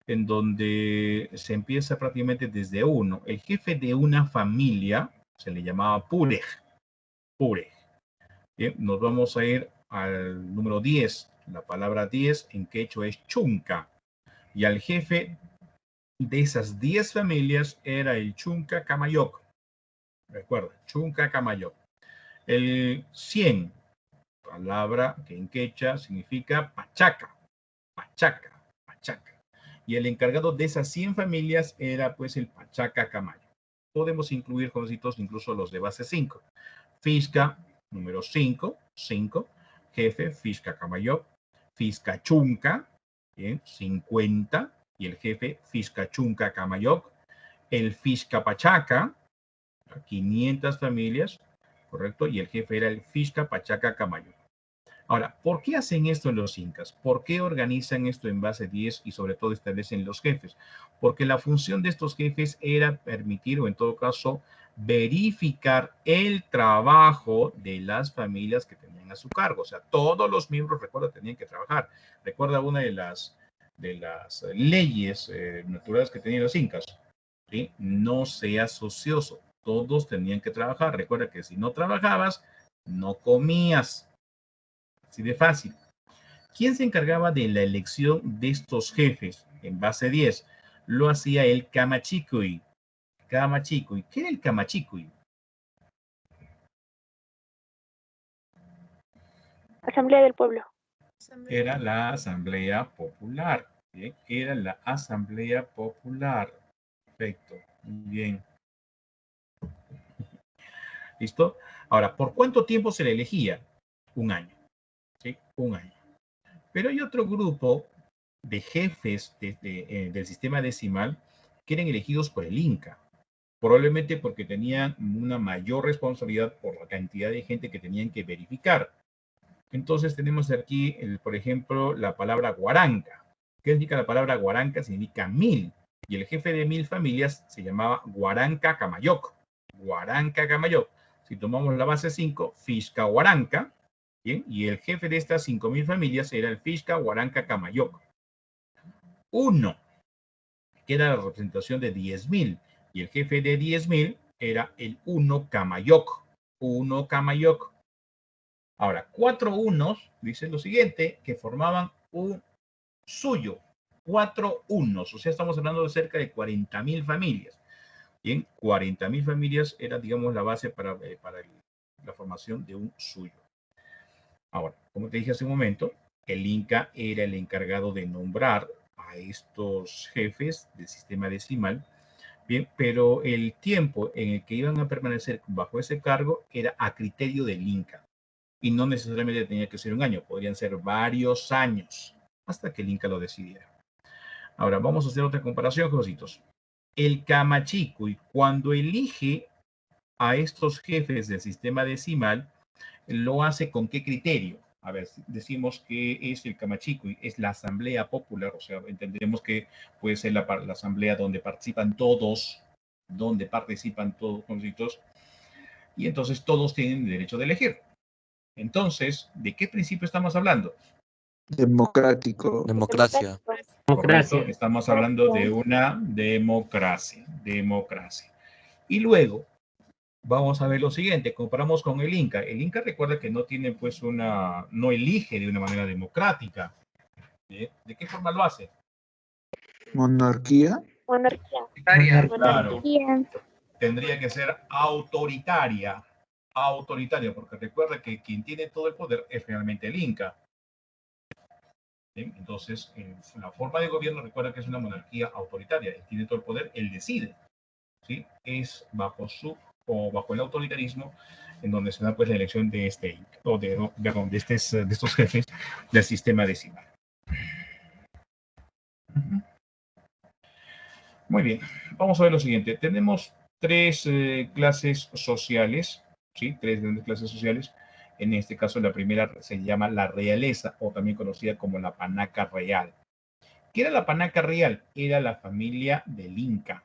en donde se empieza prácticamente desde 1. El jefe de una familia se le llamaba Purej. Purej. Bien, nos vamos a ir al número 10. La palabra 10 en quechua es Chunca. Y al jefe de esas 10 familias era el Chunca Camayoc. Recuerda, Chunca Camayoc. El 100, palabra que en quechua significa Pachaca. Pachaca, Pachaca. Y el encargado de esas 100 familias era pues el Pachaca Camayo. Podemos incluir, jovencitos, incluso los de base 5. Fisca, número 5, 5. Jefe, Fisca Camayo. Fisca Chunca, bien, 50. Y el jefe, Fisca Chunca Camayoc. El Fisca Pachaca, 500 familias, correcto. Y el jefe era el Fisca Pachaca Camayoc. Ahora, ¿por qué hacen esto los incas? ¿Por qué organizan esto en base 10 y sobre todo establecen los jefes? Porque la función de estos jefes era permitir o en todo caso verificar el trabajo de las familias que tenían a su cargo. O sea, todos los miembros, recuerda, tenían que trabajar. Recuerda una de las leyes naturales que tenían los incas. ¿Sí? No seas ocioso. Todos tenían que trabajar. Recuerda que si no trabajabas, no comías. Así de fácil. ¿Quién se encargaba de la elección de estos jefes en base 10? Lo hacía el Camachicuy. Camachicuy. ¿Qué era el Camachicuy? Asamblea del Pueblo. Era la Asamblea Popular. Bien, era la Asamblea Popular. Perfecto. Muy bien. ¿Listo? Ahora, ¿por cuánto tiempo se le elegía? Un año. ¿Sí? Un año. Pero hay otro grupo de jefes del sistema decimal que eran elegidos por el Inca. Probablemente porque tenían una mayor responsabilidad por la cantidad de gente que tenían que verificar. Entonces tenemos aquí, por ejemplo, la palabra guaranca. ¿Qué significa la palabra guaranca? Significa 1000. Y el jefe de 1000 familias se llamaba Guaranca Camayoc. Guaranca Camayoc. Si tomamos la base 5, Fisca Guaranca. ¿Bien? Y el jefe de estas 5000 familias era el Fisca Guaranca Camayoc. 1, que era la representación de 10.000. Y el jefe de 10.000 era el 1 Camayoc. 1 Camayoc. Ahora, 4 unos, dice lo siguiente, que formaban un suyo. 4 unos. O sea, estamos hablando de cerca de 40.000 familias. Bien, 40.000 familias era, digamos, la base para la formación de un suyo. Ahora, como te dije hace un momento, el Inca era el encargado de nombrar a estos jefes del sistema decimal. Bien, pero el tiempo en el que iban a permanecer bajo ese cargo era a criterio del Inca. Y no necesariamente tenía que ser un año, podrían ser varios años, hasta que el Inca lo decidiera. Ahora, vamos a hacer otra comparación, jovencitos. El Camachicuy, cuando elige a estos jefes del sistema decimal, ¿lo hace con qué criterio? A ver, decimos que es el Camachico, es la asamblea popular, o sea, entendemos que puede ser la asamblea donde participan todos los conciertos, y entonces todos tienen derecho de elegir. Entonces, ¿de qué principio estamos hablando? Democrático. Democracia. Correcto, estamos hablando de una democracia. Y luego, vamos a ver lo siguiente, comparamos con el Inca. El Inca recuerda que no tiene pues no elige de una manera democrática. ¿De qué forma lo hace? Monarquía. Monarquía. Claro, Monarquía. tendría que ser autoritaria, porque recuerda que quien tiene todo el poder es realmente el Inca. ¿Bien? Entonces, la forma de gobierno recuerda que es una monarquía autoritaria, él tiene todo el poder, él decide, ¿sí? Es bajo el autoritarismo en donde se da pues la elección de de estos jefes del sistema decimal. Muy bien, vamos a ver lo siguiente. Tenemos tres clases sociales, ¿sí? Tres grandes clases sociales. En este caso, la primera se llama la realeza, o también conocida como la panaca real. ¿Qué era la panaca real? Era la familia del Inca.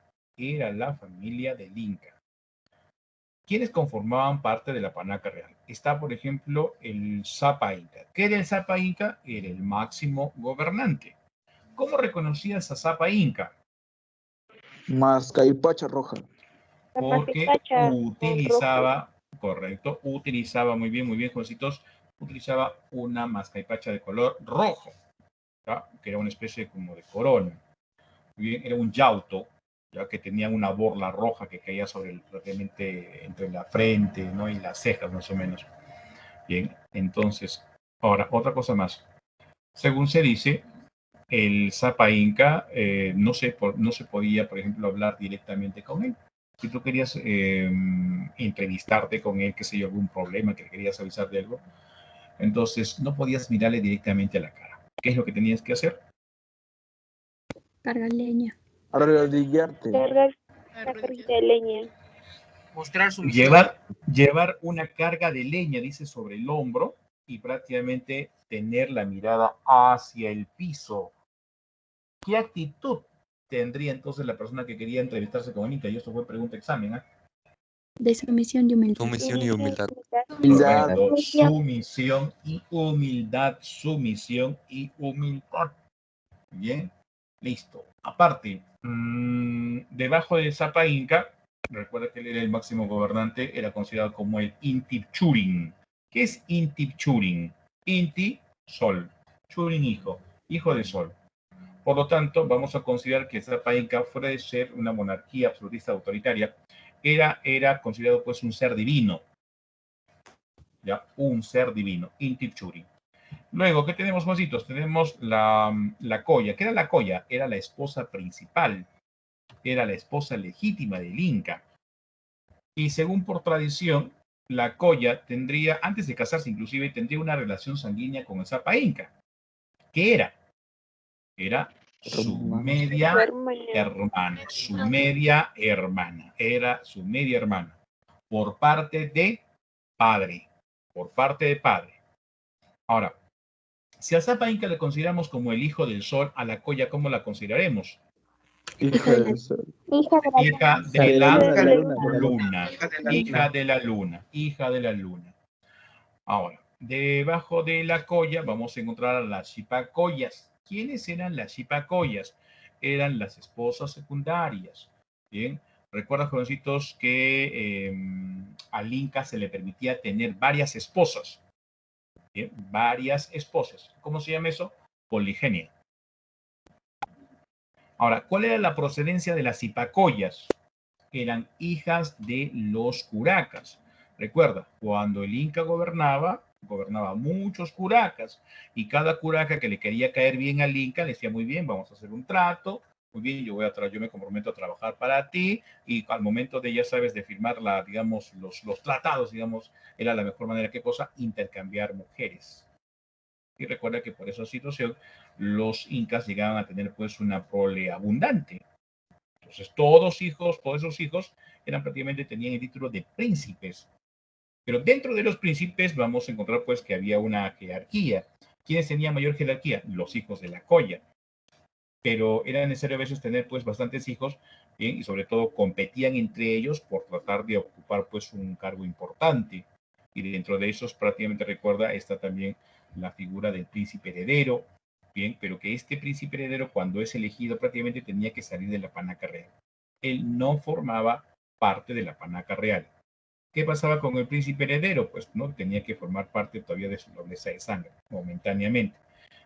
¿Quiénes conformaban parte de la panaca real? Está, por ejemplo, el Sapa Inca. ¿Qué era el Sapa Inca? Era el máximo gobernante. ¿Cómo reconocías a Sapa Inca? Mascaipacha roja. Porque utilizaba, correcto, muy bien, jovencitos, utilizaba una mascaipacha de color rojo, ¿ya? Que era una especie como de corona. Muy bien, era un yauto, ya que tenía una borla roja que caía prácticamente entre la frente, ¿no? Y las cejas, más o menos. Bien, entonces, ahora, otra cosa más. Según se dice, el Sapa Inca no se podía, por ejemplo, hablar directamente con él. Si tú querías entrevistarte con él, qué sé yo, algún problema, que querías avisar de algo, entonces no podías mirarle directamente a la cara. ¿Qué es lo que tenías que hacer? Cargar leña. Arrodillarte. Cargar la carguita de leña. Mostrar su visión. Llevar una carga de leña, dice, sobre el hombro y prácticamente tener la mirada hacia el piso. ¿Qué actitud tendría entonces la persona que quería entrevistarse con Inca? Y esto fue pregunta examen, ¿eh? De sumisión y humildad. Sumisión y humildad. Correcto. Sumisión y humildad. Bien, listo. Aparte, debajo de Sapa Inca, recuerda que él era el máximo gobernante, era considerado como el Inti Churin. ¿Qué es Inti Churin? Inti, sol. Churin, hijo de sol. Por lo tanto, vamos a considerar que Sapa Inca, fuera de ser una monarquía absolutista autoritaria, era considerado pues un ser divino. ¿Ya? Un ser divino, Inti Churin. Luego, ¿qué tenemos, Juancitos? Tenemos la Colla. ¿Qué era la Colla? Era la esposa principal, era la esposa legítima del Inca. Y según por tradición, la Colla tendría, antes de casarse inclusive, tendría una relación sanguínea con el Sapa Inca. ¿Qué era? Era su media hermana, era su media hermana, por parte de padre, Ahora, si a Sapa Inca le consideramos como el hijo del sol, a la Colla, ¿cómo la consideraremos? Hija del sol. Hija Hija de la luna. hija de la luna. Ahora, debajo de la Colla vamos a encontrar a las Xipacoyas. ¿Quiénes eran las Xipacoyas? Eran las esposas secundarias. Bien, recuerda, jovencitos, que al Inca se le permitía tener varias esposas. Bien, varias esposas. ¿Cómo se llama eso? Poligenia. Ahora, ¿cuál era la procedencia de las Xipacoyas? Eran hijas de los curacas. Recuerda, cuando el Inca gobernaba muchos curacas, y cada curaca que le quería caer bien al Inca le decía, muy bien, vamos a hacer un trato, muy bien, yo me comprometo a trabajar para ti, y al momento de, ya sabes, de firmar digamos, los tratados, digamos, era la mejor manera, ¿qué cosa? Intercambiar mujeres. Y recuerda que por esa situación los incas llegaban a tener pues una prole abundante. Entonces, todos esos hijos eran prácticamente, tenían el título de príncipes. Pero dentro de los príncipes vamos a encontrar pues que había una jerarquía. ¿Quiénes tenían mayor jerarquía? Los hijos de la colla. Pero era necesario a veces tener pues bastantes hijos, ¿bien? Y sobre todo competían entre ellos por tratar de ocupar pues un cargo importante. Y dentro de esos prácticamente recuerda está también la figura del príncipe heredero, bien, pero que este príncipe heredero cuando es elegido prácticamente tenía que salir de la panaca real. Él no formaba parte de la panaca real. ¿Qué pasaba con el príncipe heredero? Pues no tenía que formar parte todavía de su nobleza de sangre, momentáneamente,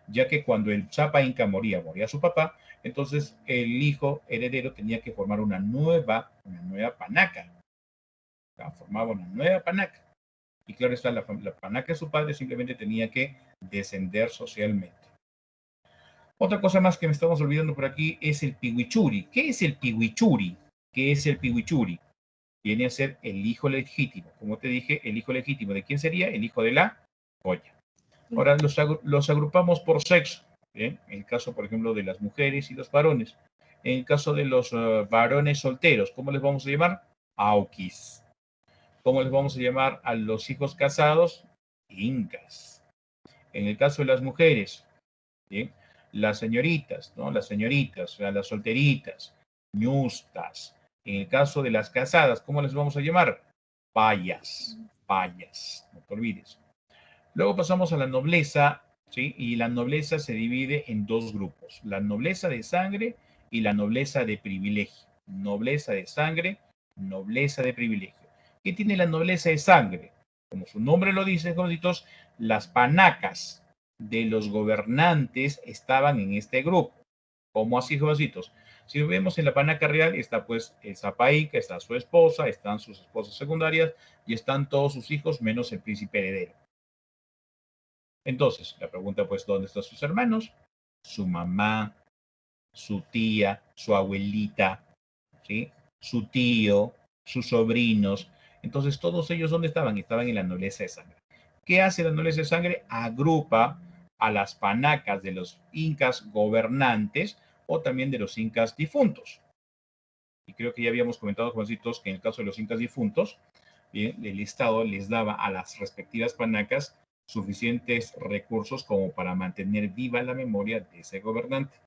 ya que cuando el Chapa Inca moría su papá, entonces el hijo heredero tenía que formar una nueva panaca. O sea, formaba una nueva panaca. Y claro está, la panaca de su padre simplemente tenía que descender socialmente. Otra cosa más que me estamos olvidando por aquí es el pihuichuri. ¿Qué es el pihuichuri? ¿Qué es el pihuichuri? Viene a ser el hijo legítimo. Como te dije, el hijo legítimo. ¿De quién sería? El hijo de la colla. Ahora los agrupamos por sexo. ¿Bien? En el caso, por ejemplo, de las mujeres y los varones. En el caso de los varones solteros, ¿cómo les vamos a llamar? Auquis. ¿Cómo les vamos a llamar a los hijos casados? Incas. En el caso de las mujeres, ¿bien? Las señoritas, ¿no? Las señoritas, o sea, las solteritas, ñustas. En el caso de las casadas, ¿cómo les vamos a llamar? Payas, payas, no te olvides. Luego pasamos a la nobleza, ¿sí? Y la nobleza se divide en dos grupos, la nobleza de sangre y la nobleza de privilegio. Nobleza de sangre, nobleza de privilegio. ¿Qué tiene la nobleza de sangre? Como su nombre lo dice, jovencitos, las panacas de los gobernantes estaban en este grupo. ¿Cómo así, jovencitos? Si vemos en la panaca real, está pues el Zapaica, está su esposa, están sus esposas secundarias y están todos sus hijos menos el príncipe heredero. Entonces, la pregunta pues, ¿dónde están sus hermanos? Su mamá, su tía, su abuelita, ¿sí? Su tío, sus sobrinos. Entonces, todos ellos, ¿dónde estaban? Estaban en la nobleza de sangre. ¿Qué hace la nobleza de sangre? Agrupa a las panacas de los incas gobernantes o también de los incas difuntos. Y creo que ya habíamos comentado, Juancitos, que en el caso de los incas difuntos, bien, el Estado les daba a las respectivas panacas suficientes recursos como para mantener viva la memoria de ese gobernante.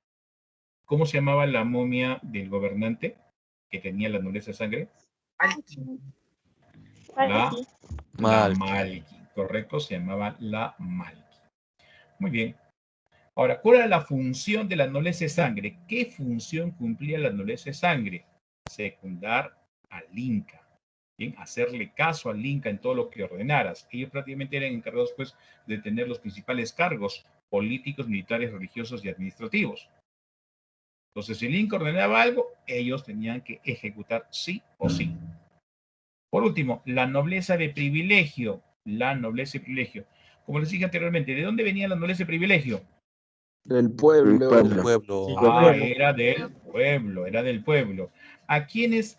¿Cómo se llamaba la momia del gobernante que tenía la nobleza de sangre? La Malki, correcto, se llamaba la Malki. Muy bien. Ahora, ¿cuál era la función de la nobleza de sangre? ¿Qué función cumplía la nobleza de sangre? Secundar al Inca. Bien, hacerle caso al Inca en todo lo que ordenaras. Ellos prácticamente eran encargados, pues, de tener los principales cargos políticos, militares, religiosos y administrativos. Entonces, si el Inca ordenaba algo, ellos tenían que ejecutar sí o sí. Por último, la nobleza de privilegio. La nobleza de privilegio. Como les dije anteriormente, ¿de dónde venía la nobleza de privilegio? Del pueblo. Del pueblo. Era del pueblo, era del pueblo. ¿A quiénes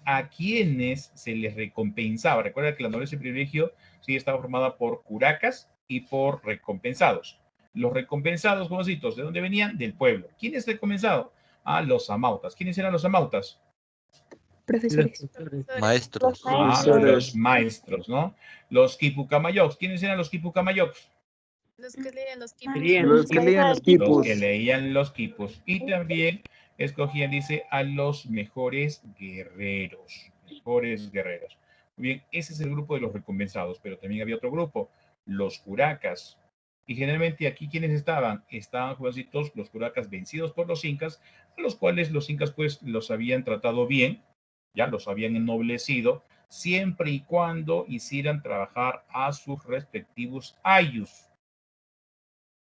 se les recompensaba? Recuerda que la nobleza de privilegio sí estaba formada por curacas y por recompensados. Los recompensados, jovencitos, ¿de dónde venían? Del pueblo. ¿Quién es recompensado? A los amautas. ¿Quiénes eran los amautas? Profesores. Maestros. Los maestros, ¿no? Los quipucamayocs. ¿Quiénes eran los quipucamayocs? Los que leen los quipos. Los que leían los Los quipus. que leían los quipos. Y también escogían, dice, a los mejores guerreros. Mejores guerreros. Muy bien, ese es el grupo de los recompensados, pero también había otro grupo, los curacas. Y generalmente aquí, ¿quiénes estaban? Estaban, jovencitos, los curacas vencidos por los incas, a los cuales los incas, pues, los habían tratado bien, ya los habían ennoblecido, siempre y cuando hicieran trabajar a sus respectivos ayus.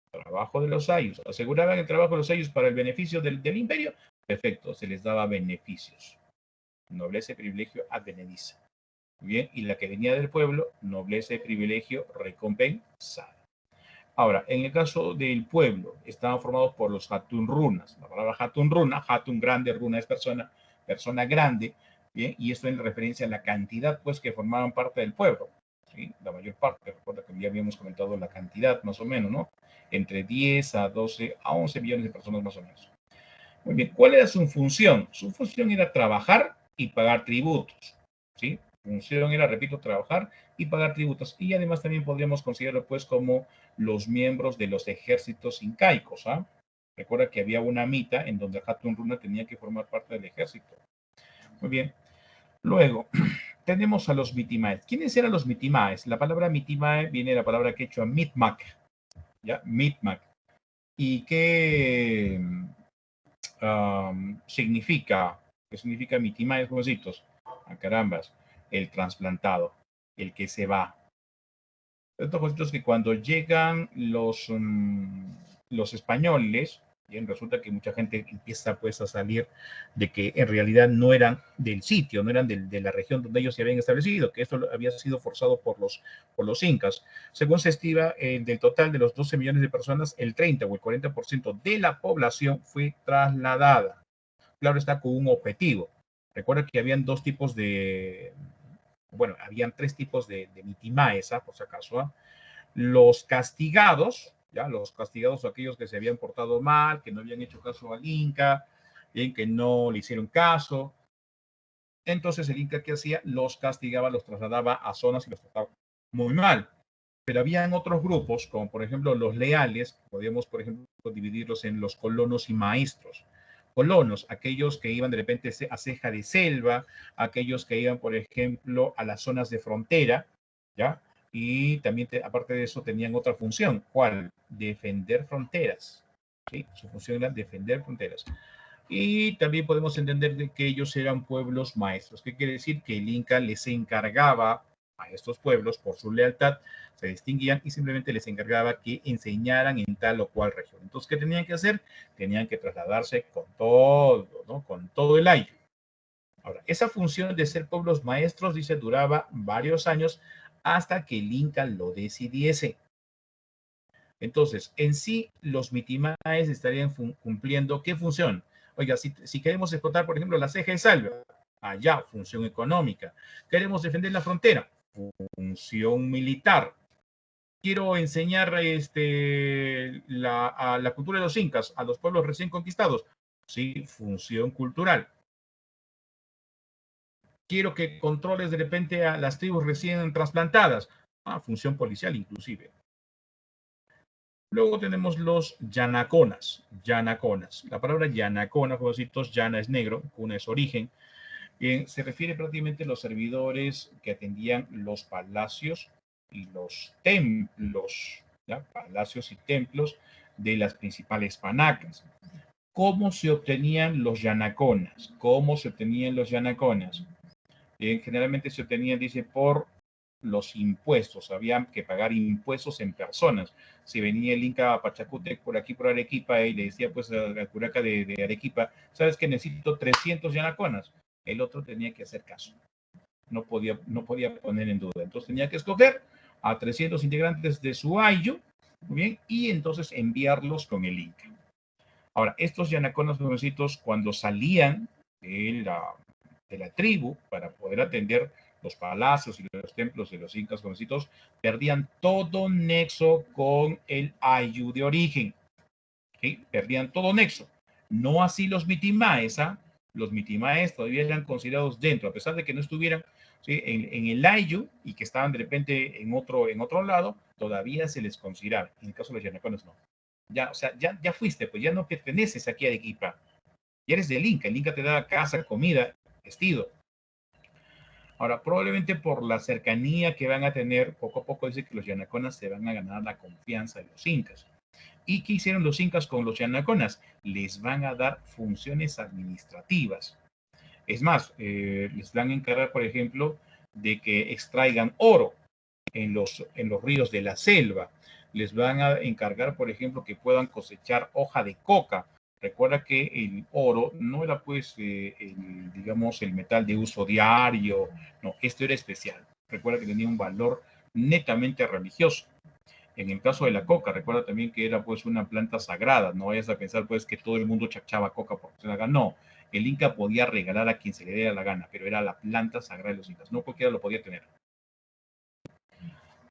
Trabajo de los ayus. Aseguraban el trabajo de los ayus para el beneficio del imperio. Perfecto, se les daba beneficios. Nobleza y privilegio advenediza. Bien, y la que venía del pueblo, nobleza y privilegio recompensada. Ahora, en el caso del pueblo, estaban formados por los hatun runas. La palabra hatun runa, hatun grande, runa es persona, persona grande. Bien, y esto en referencia a la cantidad, pues, que formaban parte del pueblo. ¿Sí? La mayor parte, recuerda que ya habíamos comentado la cantidad, más o menos, ¿no? Entre 10 a 12 a 11 millones de personas, más o menos. Muy bien, ¿cuál era su función? Su función era trabajar y pagar tributos, ¿sí? Función era, repito, trabajar y pagar tributos. Y además también podríamos considerarlo, pues, como los miembros de los ejércitos incaicos, ¿ah? Recuerda que había una mita en donde Hatun Runa tenía que formar parte del ejército. Muy bien. Luego, tenemos a los mitimaes. ¿Quiénes eran los mitimaes? La palabra mitimae viene de la palabra quechua mitmac, ¿ya? Mitmac. ¿Y qué significa? ¿Qué significa mitimae, jovencitos? A carambas, el trasplantado, el que se va. Estos jovencitos que cuando llegan los españoles, bien, resulta que mucha gente empieza pues a salir de que en realidad no eran del sitio, no eran de la región donde ellos se habían establecido, que esto había sido forzado por los incas. Según se estima, del total de los 12 millones de personas, el 30 o el 40% de la población fue trasladada. Claro, está con un objetivo. Recuerda que habían dos tipos de, bueno, habían tres tipos de mitimaes, por si acaso, ¿ah? Los castigados, ¿ya? Los castigados son aquellos que se habían portado mal, que no habían hecho caso al Inca, bien, que no le hicieron caso. Entonces el Inca, ¿qué hacía? Los castigaba, los trasladaba a zonas y los trataba muy mal. Pero habían otros grupos, como por ejemplo los leales, podíamos por ejemplo dividirlos en los colonos y maestros. Colonos, aquellos que iban de repente a ceja de selva, aquellos que iban, por ejemplo, a las zonas de frontera, ¿ya? Y también, aparte de eso, tenían otra función. ¿Cuál? Defender fronteras. ¿Sí? Su función era defender fronteras. Y también podemos entender de que ellos eran pueblos maestros. ¿Qué quiere decir? Que el Inca les encargaba a estos pueblos, por su lealtad, se distinguían y simplemente les encargaba que enseñaran en tal o cual región. Entonces, ¿qué tenían que hacer? Tenían que trasladarse con todo, ¿no? Con todo el aire. Ahora, esa función de ser pueblos maestros, dice, duraba varios años hasta que el Inca lo decidiese. Entonces, en sí, los mitimaes estarían cumpliendo ¿qué función? Oiga, si queremos explotar, por ejemplo, la ceja de salva, allá, función económica. Queremos defender la frontera, función militar. Quiero enseñar a la cultura de los incas, a los pueblos recién conquistados, sí, función cultural. Quiero que controles de repente a las tribus recién trasplantadas, función policial inclusive. Luego tenemos los yanaconas. Yanaconas. La palabra yanacona, jovencitos, yana es negro, cuna es origen. Bien, se refiere prácticamente a los servidores que atendían los palacios y los templos, ¿ya? Palacios y templos de las principales panacas. ¿Cómo se obtenían los yanaconas? ¿Cómo se obtenían los yanaconas? Generalmente se obtenían, dice, por los impuestos, había que pagar impuestos en personas. Si venía el Inca Pachacútec por aquí, por Arequipa, y le decía pues a la curaca de Arequipa, ¿sabes que necesito 300 yanaconas? El otro tenía que hacer caso. No podía poner en duda. Entonces tenía que escoger a 300 integrantes de su ayllu, muy bien, y entonces enviarlos con el Inca. Ahora, estos yanaconas, jovencitos, cuando salían de la tribu para poder atender los palacios y los templos de los incas jovencitos, perdían todo nexo con el ayllu de origen. ¿Sí? Perdían todo nexo. No así los mitimaes, ¿ah? Los mitimaes todavía eran considerados dentro, a pesar de que no estuvieran, ¿sí? en el ayllu y que estaban de repente en otro lado, todavía se les consideraba. En el caso de los yanacones, no. Ya, o sea, ya fuiste, pues ya no perteneces aquí a Arequipa. Ya eres del Inca. El Inca te da casa, comida, vestido. Ahora, probablemente por la cercanía que van a tener, poco a poco dice que los yanaconas se van a ganar la confianza de los incas. ¿Y qué hicieron los incas con los yanaconas? Les van a dar funciones administrativas. Es más, les van a encargar, por ejemplo, de que extraigan oro en los ríos de la selva. Les van a encargar, por ejemplo, que puedan cosechar hoja de coca. Recuerda que el oro no era, pues, digamos, el metal de uso diario. No, esto era especial. Recuerda que tenía un valor netamente religioso. En el caso de la coca, recuerda también que era, pues, una planta sagrada. No vayas a pensar, pues, que todo el mundo chachaba coca porque se la gana. No, el Inca podía regalar a quien se le diera la gana, pero era la planta sagrada de los incas. No cualquiera lo podía tener.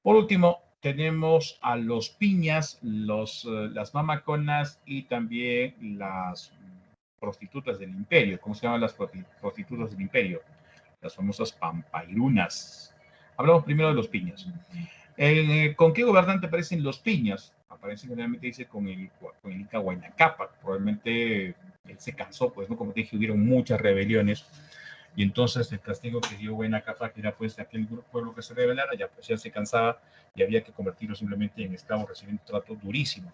Por último, tenemos a los piñas, las mamaconas y también las prostitutas del imperio. ¿Cómo se llaman las prostitutas del imperio? Las famosas pampairunas. Hablamos primero de los piñas. ¿Con qué gobernante aparecen los piñas? Aparecen generalmente, dice, con el Inca Huayna Cápac. Probablemente él se cansó, pues, ¿no? Como te dije, hubieron muchas rebeliones. Y entonces el castigo que dio Huayna Cápac era, pues, de aquel pueblo que se rebelara, ya, pues, ya se cansaba y había que convertirlo simplemente en esclavos, recibiendo un trato durísimo.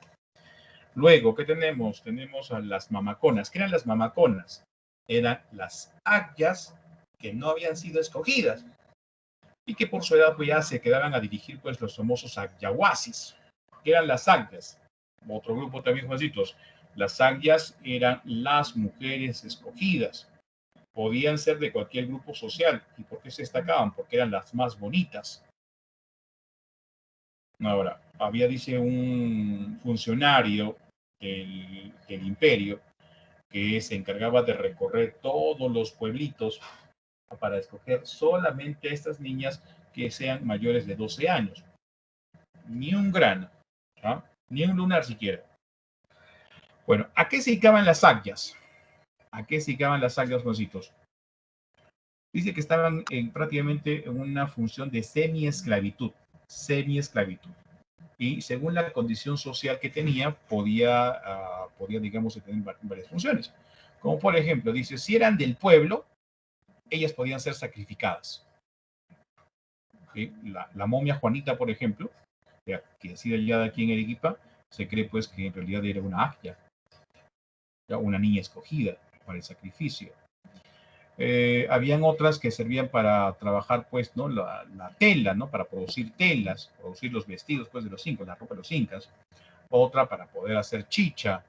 Luego, ¿qué tenemos? Tenemos a las mamaconas. ¿Qué eran las mamaconas? Eran las ayas que no habían sido escogidas y que por su edad pues ya se quedaban a dirigir pues los famosos ayahuasis, que eran las ayas. Otro grupo también, jovencitos. Las ayas eran las mujeres escogidas. Podían ser de cualquier grupo social. ¿Y por qué se destacaban? Porque eran las más bonitas. Ahora, había, dice, un funcionario del imperio que se encargaba de recorrer todos los pueblitos para escoger solamente a estas niñas que sean mayores de 12 años. Ni un grano, ¿ah? Ni un lunar siquiera. Bueno, ¿a qué se dedicaban las ayas? ¿A qué se dedicaban las ayas, mocitos? Dice que estaban prácticamente en una función de semi-esclavitud. Semi-esclavitud. Y según la condición social que tenía, podía digamos, tener varias funciones. Como por ejemplo, dice, si eran del pueblo, ellas podían ser sacrificadas. ¿Sí? La momia Juanita, por ejemplo, que ha sido hallada aquí en Arequipa, se cree pues que en realidad era una agia, una niña escogida para el sacrificio. Habían otras que servían para trabajar pues, ¿no? la tela, ¿no? Para producir telas, producir los vestidos pues, de los incas, la ropa de los incas. Otra para poder hacer chicha,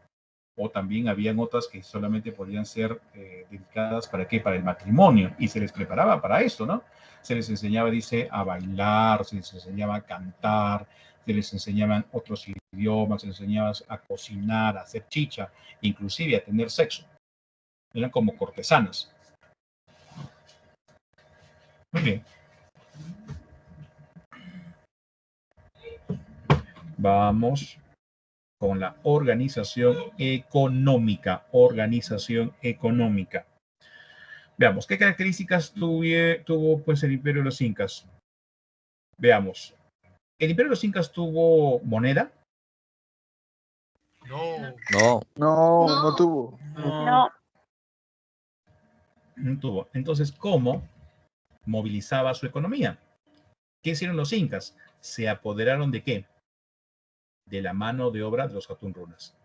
o también habían otras que solamente podían ser dedicadas ¿para qué? Para el matrimonio, y se les preparaba para eso, ¿no? Se les enseñaba, dice, a bailar, se les enseñaba a cantar, se les enseñaban otros idiomas, se les enseñaba a cocinar, a hacer chicha, inclusive a tener sexo. Eran como cortesanas. Muy bien. Vamos con la organización económica. Organización económica. Veamos, ¿qué características tuvo pues, el imperio de los incas? Veamos. ¿El imperio de los incas tuvo moneda? No. No. No tuvo. No. No tuvo. Entonces, ¿cómo movilizaba su economía? ¿Qué hicieron los incas? ¿Se apoderaron de qué? De la mano de obra de los Hatunrunas.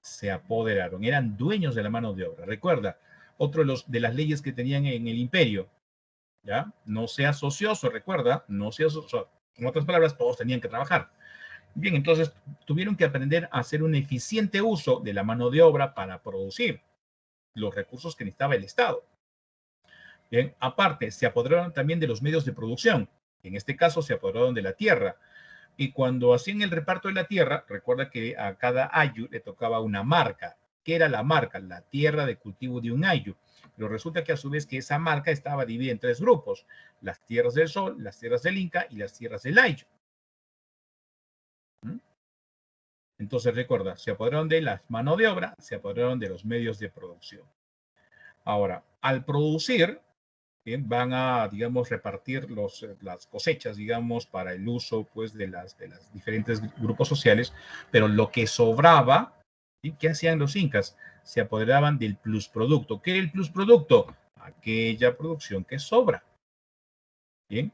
Se apoderaron, eran dueños de la mano de obra. Recuerda, otro de las leyes que tenían en el imperio, ¿ya? No seas ocioso, recuerda, no seas ocioso. En otras palabras, todos tenían que trabajar. Bien, entonces tuvieron que aprender a hacer un eficiente uso de la mano de obra para producir los recursos que necesitaba el Estado. Bien, aparte, se apoderaron también de los medios de producción. En este caso, se apoderaron de la tierra. Y cuando hacían el reparto de la tierra, recuerda que a cada ayu le tocaba una marca. ¿Qué era la marca? La tierra de cultivo de un ayu. Pero resulta que a su vez que esa marca estaba dividida en tres grupos. Las tierras del sol, las tierras del Inca y las tierras del ayu. Entonces recuerda, se apoderaron de la mano de obra, se apoderaron de los medios de producción. Ahora, al producir, bien, van a, digamos, repartir las cosechas, digamos, para el uso, pues, de las diferentes grupos sociales, pero lo que sobraba, ¿sí? ¿Qué hacían los incas? Se apoderaban del plusproducto. ¿Qué es el plusproducto? Aquella producción que sobra. Bien.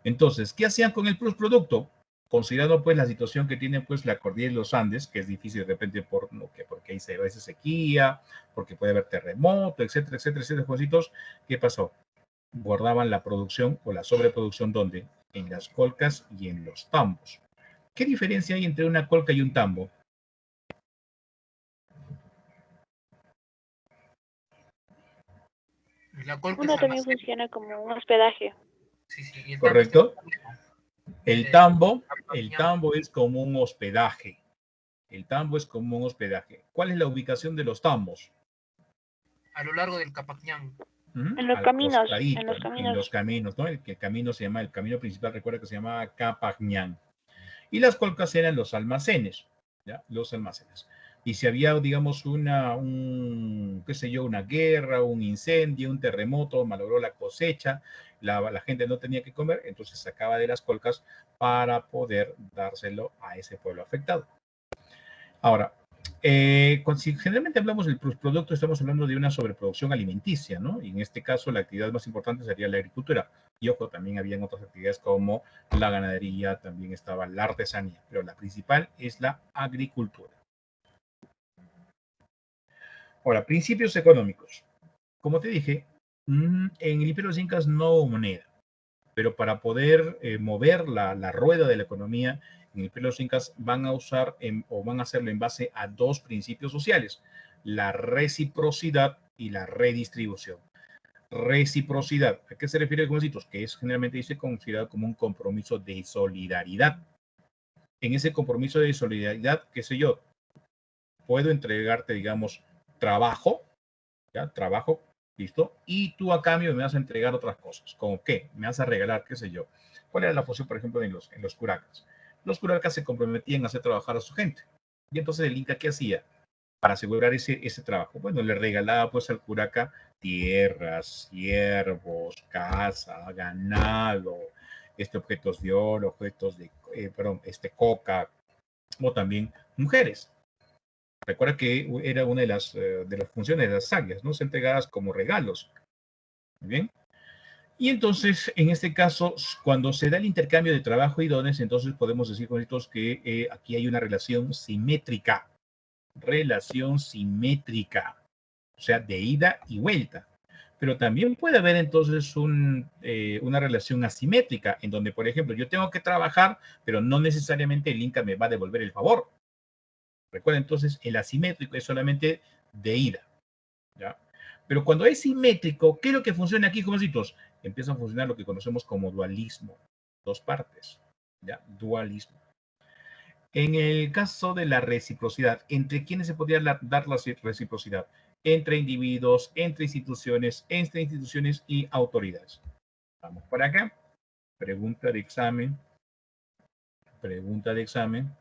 Entonces, ¿qué hacían con el plusproducto? Considerando pues la situación que tiene pues la cordillera de los Andes, que es difícil de repente porque hay a veces sequía, porque puede haber terremoto, etcétera, etcétera, etcétera, jovencitos, ¿qué pasó? Guardaban la producción o la sobreproducción, ¿dónde? En las colcas y en los tambos. ¿Qué diferencia hay entre una colca y un tambo? La colca Uno es también almacén. funciona como un hospedaje. Sí, sí. Y el ¿Correcto? El tambo tambo es como un hospedaje. El tambo es como un hospedaje. ¿Cuál es la ubicación de los tambos? a lo largo del Capacñán. En los Al caminos, costadito, en los en caminos. los caminos, ¿no? El camino se llama, el camino principal, recuerda que se llama Capacñán. Y las colcas eran los almacenes, ¿ya? Los almacenes. Y si había, digamos, qué sé yo, una guerra, un incendio, un terremoto, malogró la cosecha, la gente no tenía que comer, entonces sacaba de las colcas para poder dárselo a ese pueblo afectado. Ahora, si generalmente hablamos del producto, estamos hablando de una sobreproducción alimenticia, ¿no? Y en este caso, la actividad más importante sería la agricultura. Y ojo, también habían otras actividades como la ganadería, también estaba la artesanía, pero la principal es la agricultura. Ahora, principios económicos. Como te dije, en el Imperio de los Incas no hubo moneda, pero para poder mover la rueda de la economía, en el Imperio de los Incas van a usar o van a hacerlo en base a dos principios sociales, la reciprocidad y la redistribución. Reciprocidad, ¿a qué se refiere con esto? Que es generalmente dice considerado como un compromiso de solidaridad. En ese compromiso de solidaridad, qué sé yo, puedo entregarte, digamos, trabajo, ¿ya? Trabajo, listo, y tú a cambio me vas a entregar otras cosas, como qué, me vas a regalar, qué sé yo. ¿Cuál era la función, por ejemplo, en los curacas? Los curacas se comprometían a hacer trabajar a su gente. Y entonces el Inca, ¿qué hacía? Para asegurar ese trabajo. Bueno, le regalaba pues al curaca tierras, siervos, casa, ganado, objetos de oro, objetos de, coca, o también mujeres. Recuerda que era una de las funciones de las sabias, ¿no? Se entregadas como regalos. Muy bien. Y entonces, en este caso, cuando se da el intercambio de trabajo y dones, entonces podemos decir con estos que aquí hay una relación simétrica. Relación simétrica. O sea, de ida y vuelta. Pero también puede haber entonces una relación asimétrica, en donde, por ejemplo, yo tengo que trabajar, pero no necesariamente el Inca me va a devolver el favor. Recuerda entonces, el asimétrico es solamente de ida, ¿ya? Pero cuando es simétrico, ¿qué es lo que funciona aquí, jovencitos? Empieza a funcionar lo que conocemos como dualismo. Dos partes, ¿ya? Dualismo. En el caso de la reciprocidad, ¿entre quiénes se podría dar la reciprocidad? Entre individuos, entre instituciones y autoridades. Vamos para acá. Pregunta de examen. Pregunta de examen.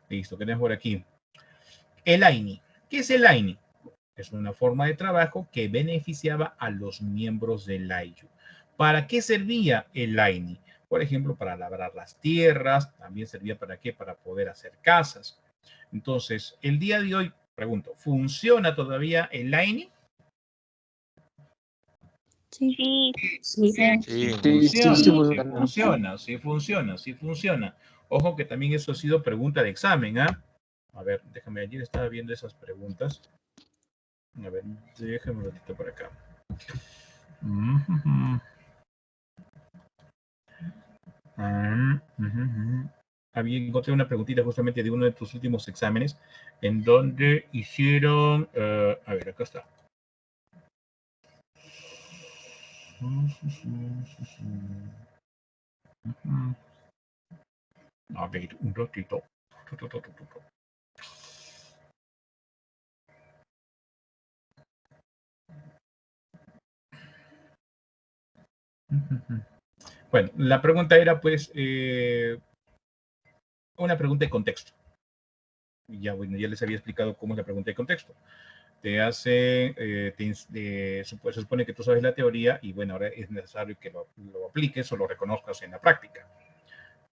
Listo, ¿qué tenemos por aquí? El AINI. ¿Qué es el AINI? Es una forma de trabajo que beneficiaba a los miembros del Ayllu. ¿Para qué servía el AINI? Por ejemplo, para labrar las tierras, también servía para qué? Para poder hacer casas. Entonces, el día de hoy, pregunto, ¿funciona todavía el AINI? Sí. Sí. Sí funciona. Ojo que también eso ha sido pregunta de examen, ¿ah? A ver, déjame, ayer estaba viendo esas preguntas. A ver, déjame un ratito por acá. Encontré una preguntita justamente de uno de tus últimos exámenes, en donde hicieron, a ver, acá está. A ver, un ratito. Bueno, la pregunta era pues una pregunta de contexto. Ya, bueno, ya les había explicado cómo es la pregunta de contexto. Se supone que tú sabes la teoría y bueno, ahora es necesario que lo apliques o lo reconozcas en la práctica.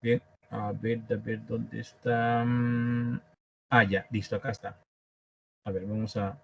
Bien, a ver, ¿dónde está? Ya, listo, acá está. A ver, vamos a...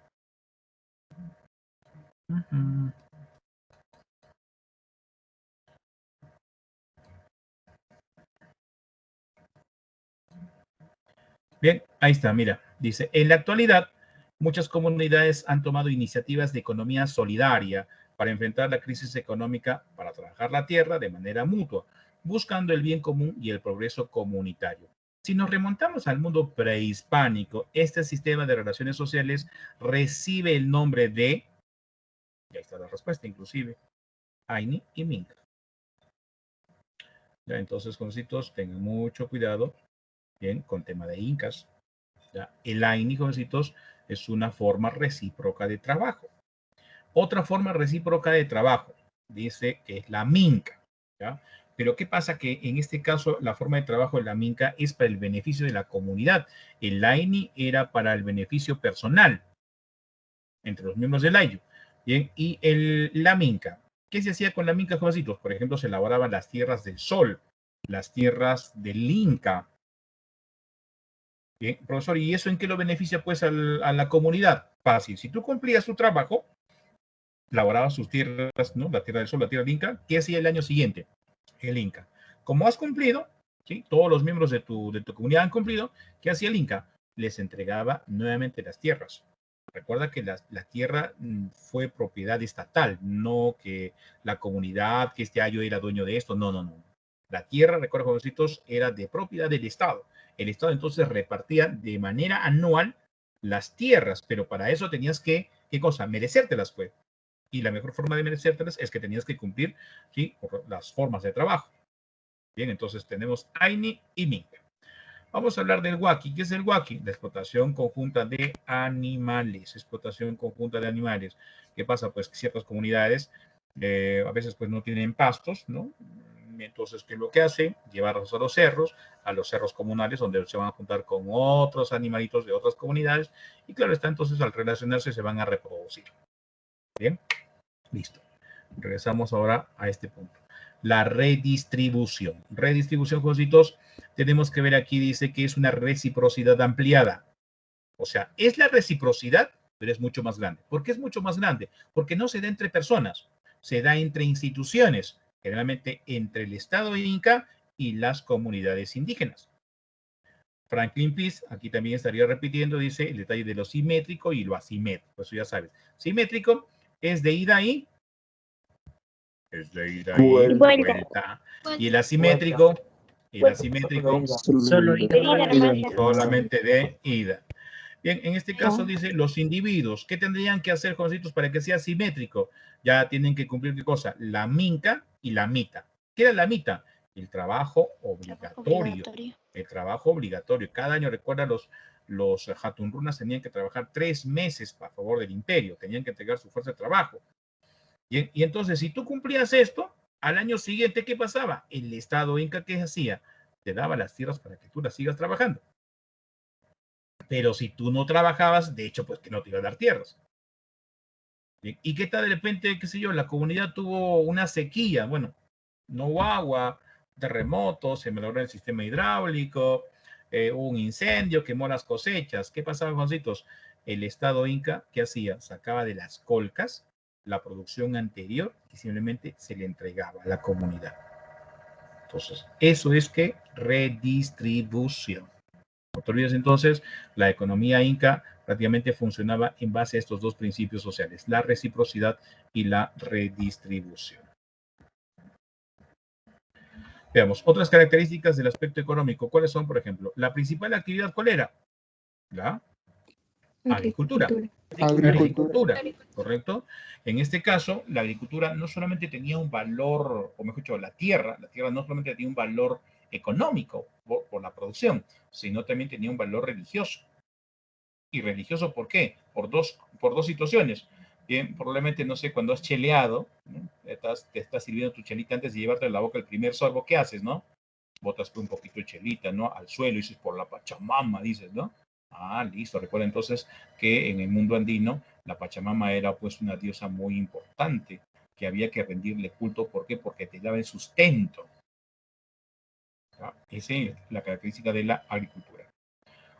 Bien, ahí está, mira. Dice, en la actualidad, muchas comunidades han tomado iniciativas de economía solidaria para enfrentar la crisis económica, para trabajar la tierra de manera mutua, buscando el bien común y el progreso comunitario. Si nos remontamos al mundo prehispánico, este sistema de relaciones sociales recibe el nombre de, y ahí está la respuesta inclusive, Aini y Minca. Ya, entonces, jovencitos, tengan mucho cuidado, bien, con tema de incas. ¿Ya? El AINI, jovencitos, es una forma recíproca de trabajo. Otra forma recíproca de trabajo, dice que es la minca. ¿Ya? Pero ¿qué pasa? Que en este caso la forma de trabajo de la Minca es para el beneficio de la comunidad. El AINI era para el beneficio personal entre los miembros del AYU. Bien, y la Minca. ¿Qué se hacía con la Minca, jovencitos? Por ejemplo, se elaboraban las tierras del Sol, las tierras del Inca. Bien, profesor, ¿y eso en qué lo beneficia pues a la comunidad? Fácil. Si tú cumplías tu trabajo, elaborabas sus tierras, ¿no? La tierra del Sol, la tierra del Inca, ¿qué hacía el año siguiente? El Inca. Como has cumplido, ¿sí? Todos los miembros de tu comunidad han cumplido, ¿qué hacía el Inca? Les entregaba nuevamente las tierras. Recuerda que la tierra fue propiedad estatal, no que la comunidad, que este ayo era dueño de esto, no, no, no. La tierra, recuerda, jovencitos, era de propiedad del Estado. El Estado entonces repartía de manera anual las tierras, pero para eso tenías que, ¿qué cosa? Merecértelas, pues. Y la mejor forma de merecértelas es que tenías que cumplir, ¿sí? Por las formas de trabajo. Bien, entonces tenemos AINI y Minca. Vamos a hablar del Huaqui. ¿Qué es el Huaqui? La explotación conjunta de animales. Explotación conjunta de animales. ¿Qué pasa? Pues que ciertas comunidades a veces pues no tienen pastos, ¿no? Entonces, ¿qué es lo que hacen? Llevarlos a los cerros comunales, donde se van a juntar con otros animalitos de otras comunidades. Y claro está, entonces al relacionarse se van a reproducir. Bien, listo. Regresamos ahora a este punto. La redistribución. Redistribución, jovencitos, tenemos que ver aquí, dice que es una reciprocidad ampliada. O sea, es la reciprocidad, pero es mucho más grande. ¿Por qué es mucho más grande? Porque no se da entre personas, se da entre instituciones, generalmente entre el Estado Inca y las comunidades indígenas. Franklin Peace, aquí también estaría repitiendo, dice el detalle de lo simétrico y lo asimétrico. Eso ya sabes. Simétrico es de ida y vuelta. Y el asimétrico, Solo solamente de ida. Bien, en este caso dice los individuos. ¿Qué tendrían que hacer, jovencitos, para que sea simétrico? Ya tienen que cumplir ¿qué cosa? La minca y la mita. ¿Qué era la mita? El trabajo obligatorio. El trabajo obligatorio. Cada año, recuerda, los Hatunrunas tenían que trabajar 3 meses a favor del imperio. Tenían que entregar su fuerza de trabajo. Y entonces, si tú cumplías esto, al año siguiente, ¿qué pasaba? El Estado Inca, ¿qué hacía? Te daba las tierras para que tú las sigas trabajando. Pero si tú no trabajabas, de hecho, pues que no te iba a dar tierras. ¿Y qué tal de repente, qué sé yo, la comunidad tuvo una sequía? Bueno, no hubo agua, terremotos, se malogró el sistema hidráulico, hubo un incendio, quemó las cosechas. ¿Qué pasaba, Juancitos? El Estado Inca, ¿qué hacía? Sacaba de las colcas la producción anterior y simplemente se le entregaba a la comunidad. Entonces, eso es que redistribución. No te olvides entonces, la economía inca prácticamente funcionaba en base a estos dos principios sociales, la reciprocidad y la redistribución. Veamos, otras características del aspecto económico. ¿Cuáles son, por ejemplo? La principal actividad, ¿cuál era? La agricultura. Agricultura, ¿correcto? En este caso, la agricultura no solamente tenía un valor, o mejor dicho, la tierra no solamente tenía un valor económico por la producción, sino también tenía un valor religioso. ¿Y religioso por qué? Por dos situaciones. Bien, probablemente, no sé, cuando has cheleado, ¿no? Te estás sirviendo tu chelita antes de llevarte a la boca el primer sorbo, ¿qué haces, no? Botas un poquito de chelita, ¿no? Al suelo, y dices, por la Pachamama, dices, ¿no? Ah, listo. Recuerda entonces que en el mundo andino la Pachamama era pues una diosa muy importante que había que rendirle culto. ¿Por qué? Porque te daba el sustento. Esa es la característica de la agricultura.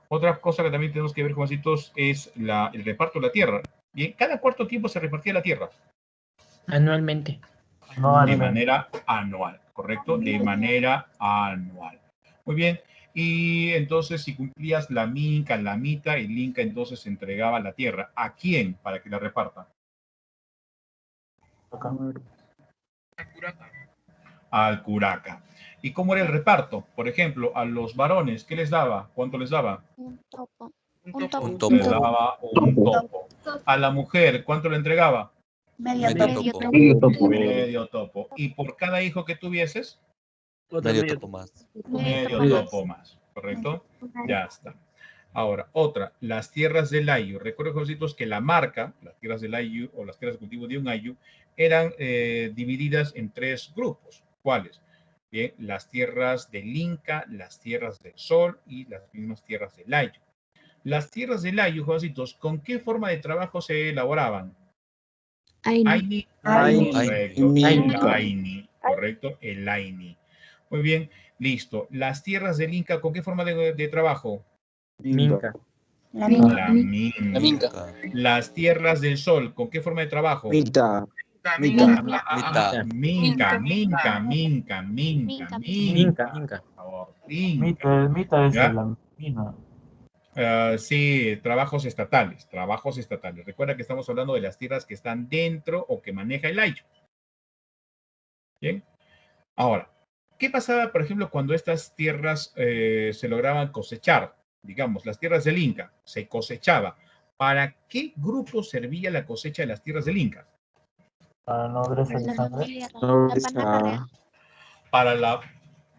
Otra cosa que también tenemos que ver, jovencitos, es el reparto de la tierra. Bien, cada cuánto tiempo se repartía la tierra. Anualmente. De manera anual, ¿correcto? De manera anual. Muy bien. Y entonces, si cumplías la minca, la mita, el inca entonces entregaba la tierra. ¿A quién para que la reparta? Al curaca. ¿Y cómo era el reparto? Por ejemplo, a los varones, ¿qué les daba? ¿Cuánto les daba? Un topo. Un Les topo. daba un topo. A la mujer, ¿cuánto le entregaba? Medio topo. Medio topo. ¿Y por cada hijo que tuvieses? Medio topo más. Medio topo más, ¿correcto? Ya está. Ahora, otra, las tierras del ayu. Recuerden, jovencitos, que la marca, las tierras del ayu o las tierras de cultivo de un ayu, eran divididas en 3 grupos. ¿Cuáles? Bien, las tierras del Inca, las tierras del Sol y las mismas tierras del Ayo. Las tierras del Ayo, jovencitos, ¿con qué forma de trabajo se elaboraban? Aini, correcto, el Aini, correcto, el Aini. Muy bien, listo. Las tierras del Inca, ¿con qué forma de trabajo? Minca. La La minca. minca. Las tierras del Sol, ¿con qué forma de trabajo? Mita. Minca. Mita. Minca. Minca. Por favor, Minca. Mita es ¿Ya? la mina. Sí, trabajos estatales. Recuerda que estamos hablando de las tierras que están dentro o que maneja el Ayo. Bien. Ahora, ¿qué pasaba, por ejemplo, cuando estas tierras se lograban cosechar? Digamos, las tierras del Inca, se cosechaba. ¿Para qué grupo servía la cosecha de las tierras del Inca? Para no nobleza de sangre. Para la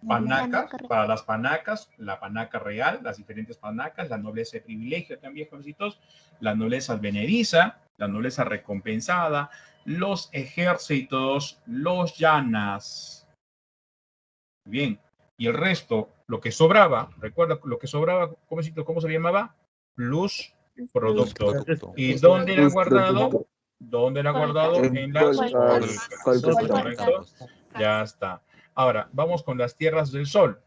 panaca, para las panacas, la panaca real, las diferentes panacas, la nobleza de privilegio también, jovencitos, la nobleza advenediza, la nobleza recompensada, los ejércitos, los llanas. Bien, y el resto, lo que sobraba, recuerda, lo que sobraba, jovencitos, ¿cómo se llamaba? Plus producto. Producto. ¿Y dónde era Plus guardado? producto. ¿Dónde era guardado? En En las colcas. colcas. Colcas. ¿Correcto? Ya está. Ahora, vamos con las tierras del sol.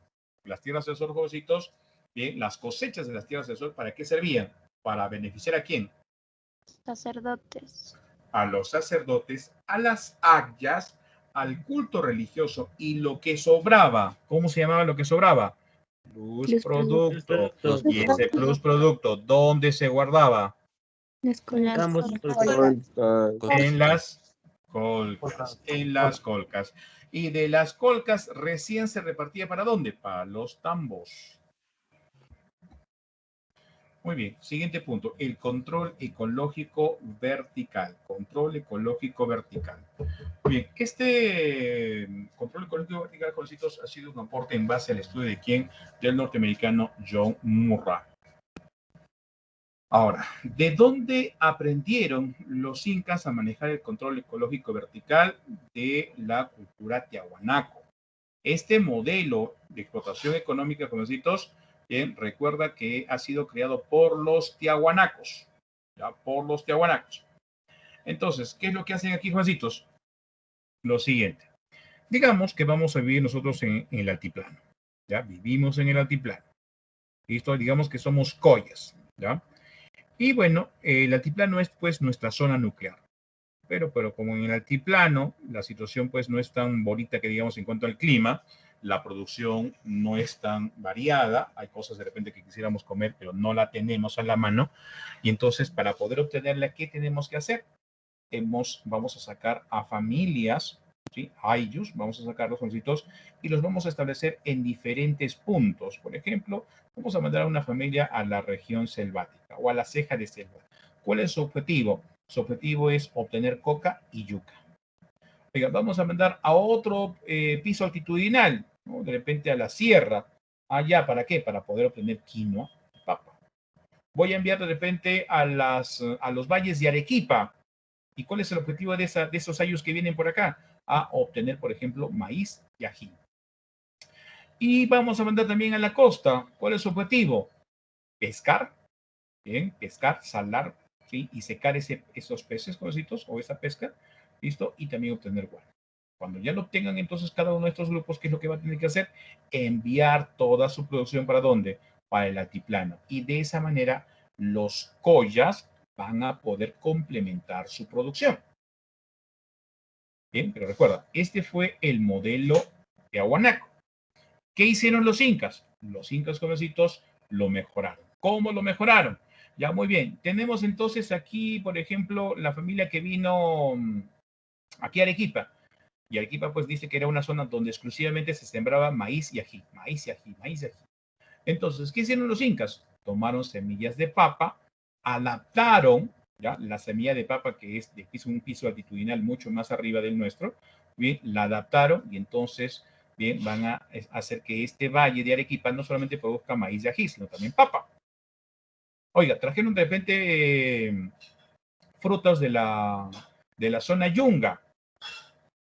Las tierras del sol, jovencitos, bien, las cosechas de las tierras del sol, ¿para qué servían? ¿Para beneficiar a quién? Sacerdotes. A los sacerdotes, a las ayas, al culto religioso y lo que sobraba. ¿Cómo se llamaba lo que sobraba? Plus producto. Y ese plus producto, ¿dónde se guardaba? En las colcas. En las colcas. Y de las colcas recién se repartía ¿para dónde? Para los tambos. Muy bien, siguiente punto, el control ecológico vertical. Control ecológico vertical. Bien, este control ecológico vertical, jovencitos, ha sido un aporte en base al estudio de quién, del norteamericano John Murray. Ahora, ¿de dónde aprendieron los incas a manejar el control ecológico vertical? De la cultura tiahuanaco. Este modelo de explotación económica, jovencitos, bien, recuerda que ha sido creado por los tiahuanacos. ¿Ya? Por los tiahuanacos. Entonces, ¿qué es lo que hacen aquí, jovencitos? Lo siguiente. Digamos que vamos a vivir nosotros en el altiplano. ¿Ya? Vivimos en el altiplano. ¿Listo? Digamos que somos collas. ¿Ya? Y bueno, el altiplano es pues nuestra zona nuclear. Pero como en el altiplano la situación pues no es tan bonita que digamos en cuanto al clima, la producción no es tan variada, hay cosas de repente que quisiéramos comer pero no la tenemos a la mano y entonces para poder obtenerla, ¿qué tenemos que hacer? Vamos a sacar a familias, ¿sí? A ellos, vamos a sacar los jovencitos y los vamos a establecer en diferentes puntos. Por ejemplo, vamos a mandar a una familia a la región selvática o a la ceja de selva. ¿Cuál es su objetivo? Su objetivo es obtener coca y yuca. Oiga, vamos a mandar a otro piso altitudinal, ¿no? De repente a la sierra. Allá, ¿para qué? Para poder obtener quinoa y papa. Voy a enviar de repente a los valles de Arequipa. ¿Y cuál es el objetivo de esos ayos que vienen por acá? A obtener, por ejemplo, maíz y ají. Y vamos a mandar también a la costa. ¿Cuál es su objetivo? Pescar. Bien, pescar, salar, ¿sí? Y secar esos peces, conocidos, o esa pesca, ¿listo? Y también obtener guano. Cuando ya lo obtengan, entonces cada uno de estos grupos, ¿qué es lo que va a tener que hacer? Enviar toda su producción ¿para dónde? Para el altiplano. Y de esa manera, los collas van a poder complementar su producción. Bien, pero recuerda, este fue el modelo de Ahuanaco. ¿Qué hicieron los incas? Los incas, jovencitos, lo mejoraron. ¿Cómo lo mejoraron? Ya, muy bien. Tenemos entonces aquí, por ejemplo, la familia que vino aquí a Arequipa. Y Arequipa, pues, dice que era una zona donde exclusivamente se sembraba maíz y ají, maíz y ají, maíz y ají. Entonces, ¿qué hicieron los incas? Tomaron semillas de papa, adaptaron, ¿ya? La semilla de papa, que es un piso altitudinal mucho más arriba del nuestro, bien, la adaptaron y entonces, bien, van a hacer que este valle de Arequipa no solamente produzca maíz y ají, sino también papa. Oiga, trajeron de repente frutos de la zona Yunga,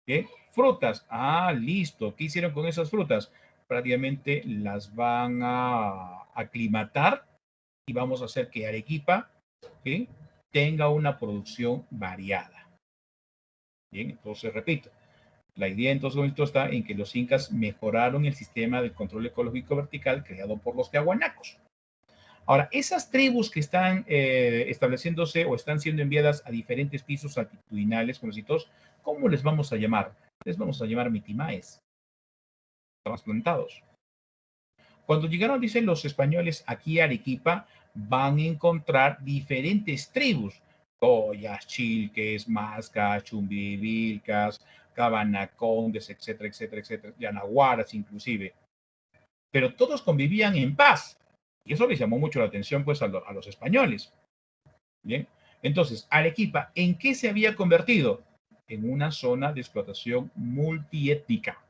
¿bien? Frutas. Ah, listo. ¿Qué hicieron con esas frutas? Prácticamente las van a aclimatar y vamos a hacer que Arequipa, ¿sí?, tenga una producción variada. Bien, entonces repito. La idea entonces esto está en que los incas mejoraron el sistema de control ecológico vertical creado por los tiahuanacos. Ahora, esas tribus que están estableciéndose o están siendo enviadas a diferentes pisos altitudinales, conocidos, ¿cómo les vamos a llamar? Les vamos a llamar mitimaes, trasplantados. Cuando llegaron, dicen los españoles, aquí a Arequipa, van a encontrar diferentes tribus. Collas, Chilques, Mascas, Chumbivilcas, Cabanacondes, etcétera, etcétera, etcétera, Yanaguaras inclusive. Pero todos convivían en paz. Y eso les llamó mucho la atención pues a los españoles. Bien, entonces, Arequipa, ¿en qué se había convertido? En una zona de explotación multiétnica.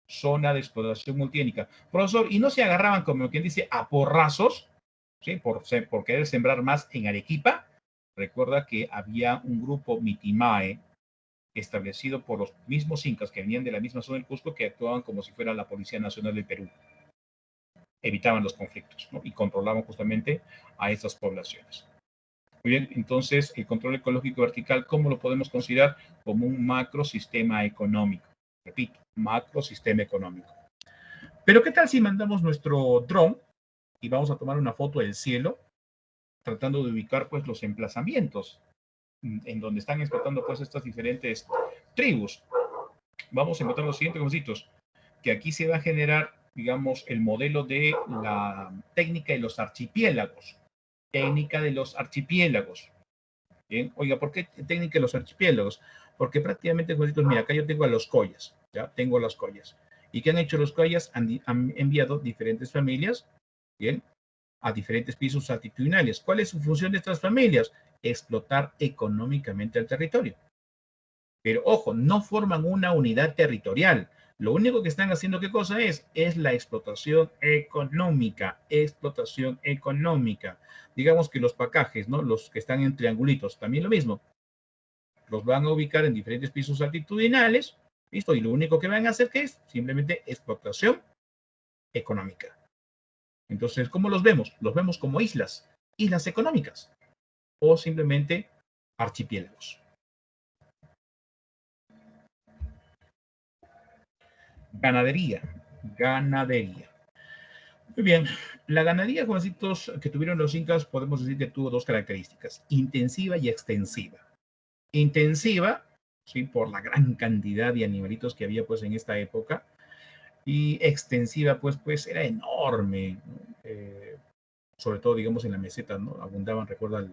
Zona de explotación multiétnica. Profesor, ¿y no se agarraban, como quien dice, a porrazos? ¿Sí? Por querer sembrar más en Arequipa. Recuerda que había un grupo Mitimae establecido por los mismos incas que venían de la misma zona del Cusco, que actuaban como si fuera la Policía Nacional del Perú. Evitaban los conflictos, ¿no? Y controlaban justamente a esas poblaciones. Muy bien, entonces el control ecológico vertical, ¿cómo lo podemos considerar? Como un macrosistema económico. Repito, macrosistema económico. Pero ¿qué tal si mandamos nuestro dron y vamos a tomar una foto del cielo, tratando de ubicar pues los emplazamientos en donde están explotando pues estas diferentes tribus? Vamos a encontrar los siguientes cositos, que aquí se va a generar, digamos, el modelo de la técnica de los archipiélagos. Técnica de los archipiélagos. Bien, oiga, ¿por qué técnica de los archipiélagos? Porque prácticamente, cositos, mira, acá yo tengo a los collas, ya tengo las collas. ¿Y qué han hecho los collas? Han enviado diferentes familias, bien, a diferentes pisos altitudinales. ¿Cuál es su función de estas familias? Explotar económicamente el territorio. Pero ojo, no forman una unidad territorial. Lo único que están haciendo, ¿qué cosa es? Es la explotación económica. Explotación económica. Digamos que los pacajes, ¿no? Los que están en triangulitos, también lo mismo. Los van a ubicar en diferentes pisos altitudinales. ¿Listo? Y lo único que van a hacer, ¿qué es? Simplemente explotación económica. Entonces, ¿cómo los vemos? Los vemos como islas. Islas económicas. O simplemente archipiélagos. Ganadería. Ganadería. Muy bien. La ganadería, jovencitos, que tuvieron los incas, podemos decir que tuvo dos características: intensiva y extensiva. Intensiva, sí, por la gran cantidad de animalitos que había pues en esta época, y extensiva pues era enorme, ¿no? Sobre todo, digamos, en la meseta, ¿no? Abundaban, recuerda,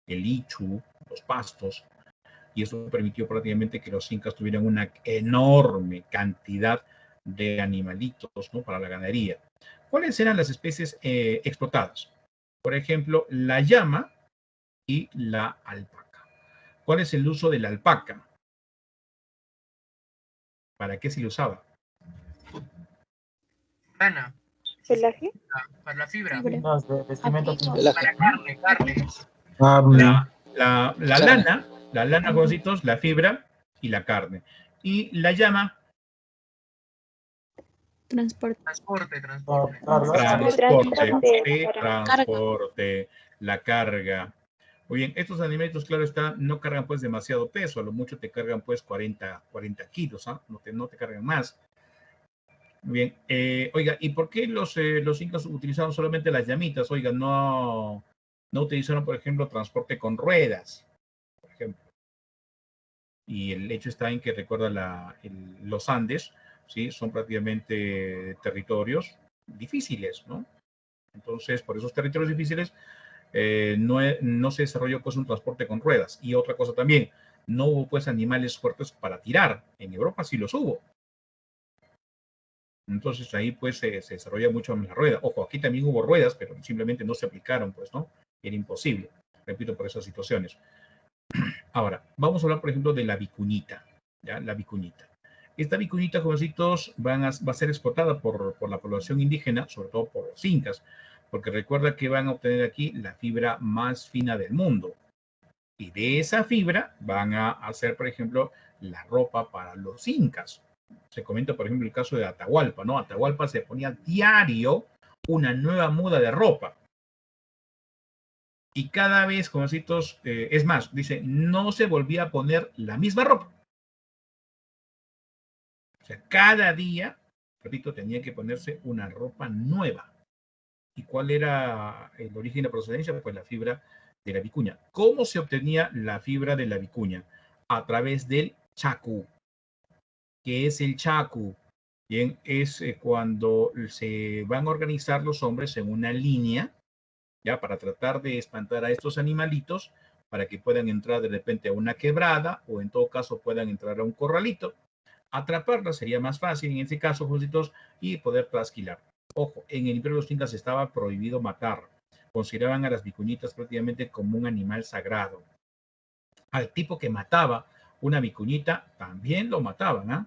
el ichu, los pastos, y eso permitió prácticamente que los incas tuvieran una enorme cantidad de animalitos, ¿no?, para la ganadería. ¿Cuáles eran las especies explotadas? Por ejemplo, la llama y la alpaca. ¿Cuál es el uso de la alpaca? ¿Para qué se le usaba? Lana. ¿Pelaje? Para la fibra. No, de vestimenta. Para carne. La lana, jovencitos, la fibra y la carne. Y la llama. Transporte. Transporte, la carga. Muy bien, estos alimentos, claro está, no cargan pues demasiado peso, a lo mucho te cargan pues 40 kilos, ¿ah? No te cargan más. Muy bien, oiga, ¿y por qué los incas utilizaron solamente las llamitas? Oiga, no utilizaron, por ejemplo, transporte con ruedas, por ejemplo. Y el hecho está en que, recuerda, los Andes, ¿sí?, son prácticamente territorios difíciles, ¿no? Entonces, por esos territorios difíciles, no se desarrolló pues un transporte con ruedas. Y otra cosa también, no hubo pues animales fuertes para tirar. En Europa sí los hubo. Entonces ahí pues se desarrolla mucho más la rueda. Ojo, aquí también hubo ruedas, pero simplemente no se aplicaron, pues, ¿no? Era imposible, repito, por esas situaciones. Ahora, vamos a hablar, por ejemplo, de la vicuñita, ¿ya? La vicuñita. Esta vicuñita, jovencitos, va a ser explotada por la población indígena, sobre todo por los incas, porque recuerda que van a obtener aquí la fibra más fina del mundo. Y de esa fibra van a hacer, por ejemplo, la ropa para los incas. Se comenta, por ejemplo, el caso de Atahualpa, ¿no? Atahualpa se ponía diario una nueva muda de ropa. Y cada vez, jovencitos, es más, dice, no se volvía a poner la misma ropa. O sea, cada día, repito, tenía que ponerse una ropa nueva. ¿Y cuál era el origen y la procedencia? Pues la fibra de la vicuña. ¿Cómo se obtenía la fibra de la vicuña? A través del chacu. ¿Qué es el chacu? Bien, es cuando se van a organizar los hombres en una línea, ya, para tratar de espantar a estos animalitos, para que puedan entrar de repente a una quebrada, o en todo caso puedan entrar a un corralito. Atraparlas sería más fácil en este caso, jovencitos, y poder trasquilar. Ojo, en el Imperio de los Incas estaba prohibido matar. Consideraban a las vicuñitas prácticamente como un animal sagrado. Al tipo que mataba una vicuñita, también lo mataban, ¿ah?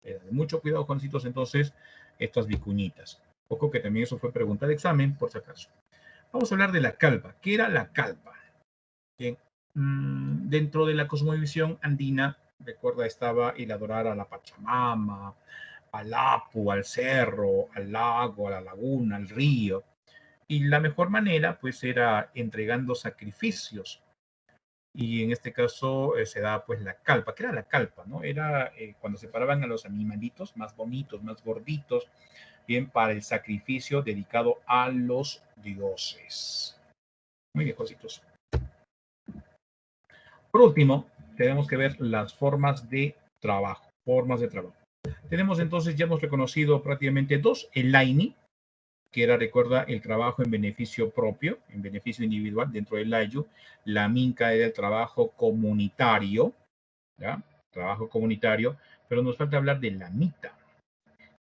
Era de mucho cuidado, jovencitos, entonces, estas vicuñitas. Ojo que también eso fue pregunta de examen, por si acaso. Vamos a hablar de la calpa. ¿Qué era la calpa? Bien, dentro de la cosmovisión andina, recuerda, estaba el adorar a la Pachamama, al Apu, al cerro, al lago, a la laguna, al río. Y la mejor manera, pues, era entregando sacrificios. Y en este caso se da, pues, la calpa. ¿Qué era la calpa, no? Era cuando separaban a los animalitos más bonitos, más gorditos, bien, para el sacrificio dedicado a los dioses. Muy bien, cositos. Por último, tenemos que ver las formas de trabajo. Formas de trabajo. Tenemos entonces, ya hemos reconocido prácticamente dos: el laini, que era, recuerda, el trabajo en beneficio propio, en beneficio individual dentro del layu. La minca era el trabajo comunitario, ¿ya? Trabajo comunitario, pero nos falta hablar de la mita.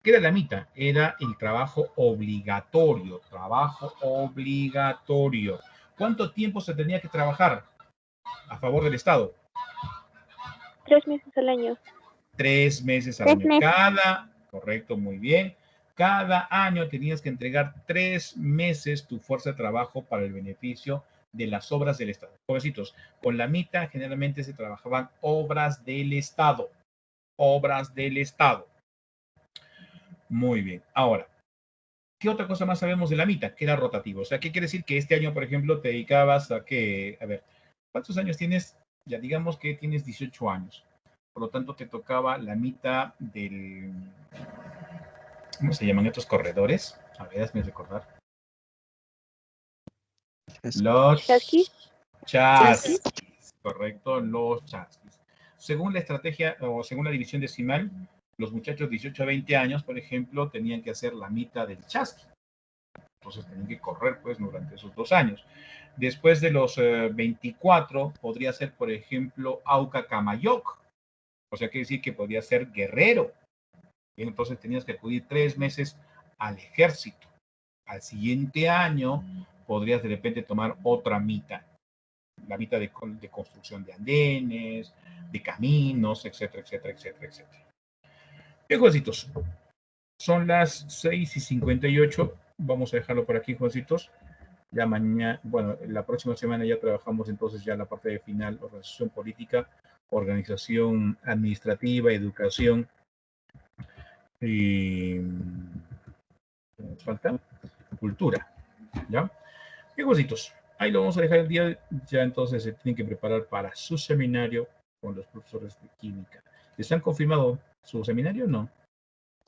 ¿Qué era la mita? Era el trabajo obligatorio, trabajo obligatorio. ¿Cuánto tiempo se tenía que trabajar a favor del Estado? 3 meses al año. 3 meses al 3 año. meses. Correcto, muy bien. Cada año tenías que entregar 3 meses tu fuerza de trabajo para el beneficio de las obras del Estado. Jovencitos, con la mita generalmente se trabajaban obras del Estado. Obras del Estado. Muy bien. Ahora, ¿qué otra cosa más sabemos de la mita? Que era rotativo. O sea, ¿qué quiere decir? Que este año, por ejemplo, te dedicabas a qué? A ver, ¿cuántos años tienes? Ya digamos que tienes 18 años. Por lo tanto, te tocaba la mita del... ¿Cómo se llaman estos corredores? A ver, hazme recordar. Los chasquis. Correcto, los chasquis. Según la estrategia o según la división decimal, los muchachos de 18 a 20 años, por ejemplo, tenían que hacer la mita del chasqui. Entonces tenían que correr, pues, durante esos 2 años. Después de los 24, podría ser, por ejemplo, Auca Camayoc. O sea, quiere decir que podría ser guerrero. Y entonces tenías que acudir 3 meses al ejército. Al siguiente año podrías de repente tomar otra mita. La mita de construcción de andenes, de caminos, etcétera, etcétera, etcétera, etcétera. Bien, jovencitos. Son las 6:58. Vamos a dejarlo por aquí, jovencitos. Ya mañana, bueno, la próxima semana ya trabajamos entonces ya la parte de final, organización política, organización administrativa, educación y nos falta cultura, ¿ya? Bien, jovencitos, ahí lo vamos a dejar el día. Ya entonces se tienen que preparar para su seminario con los profesores de química. ¿Les han confirmado su seminario o no?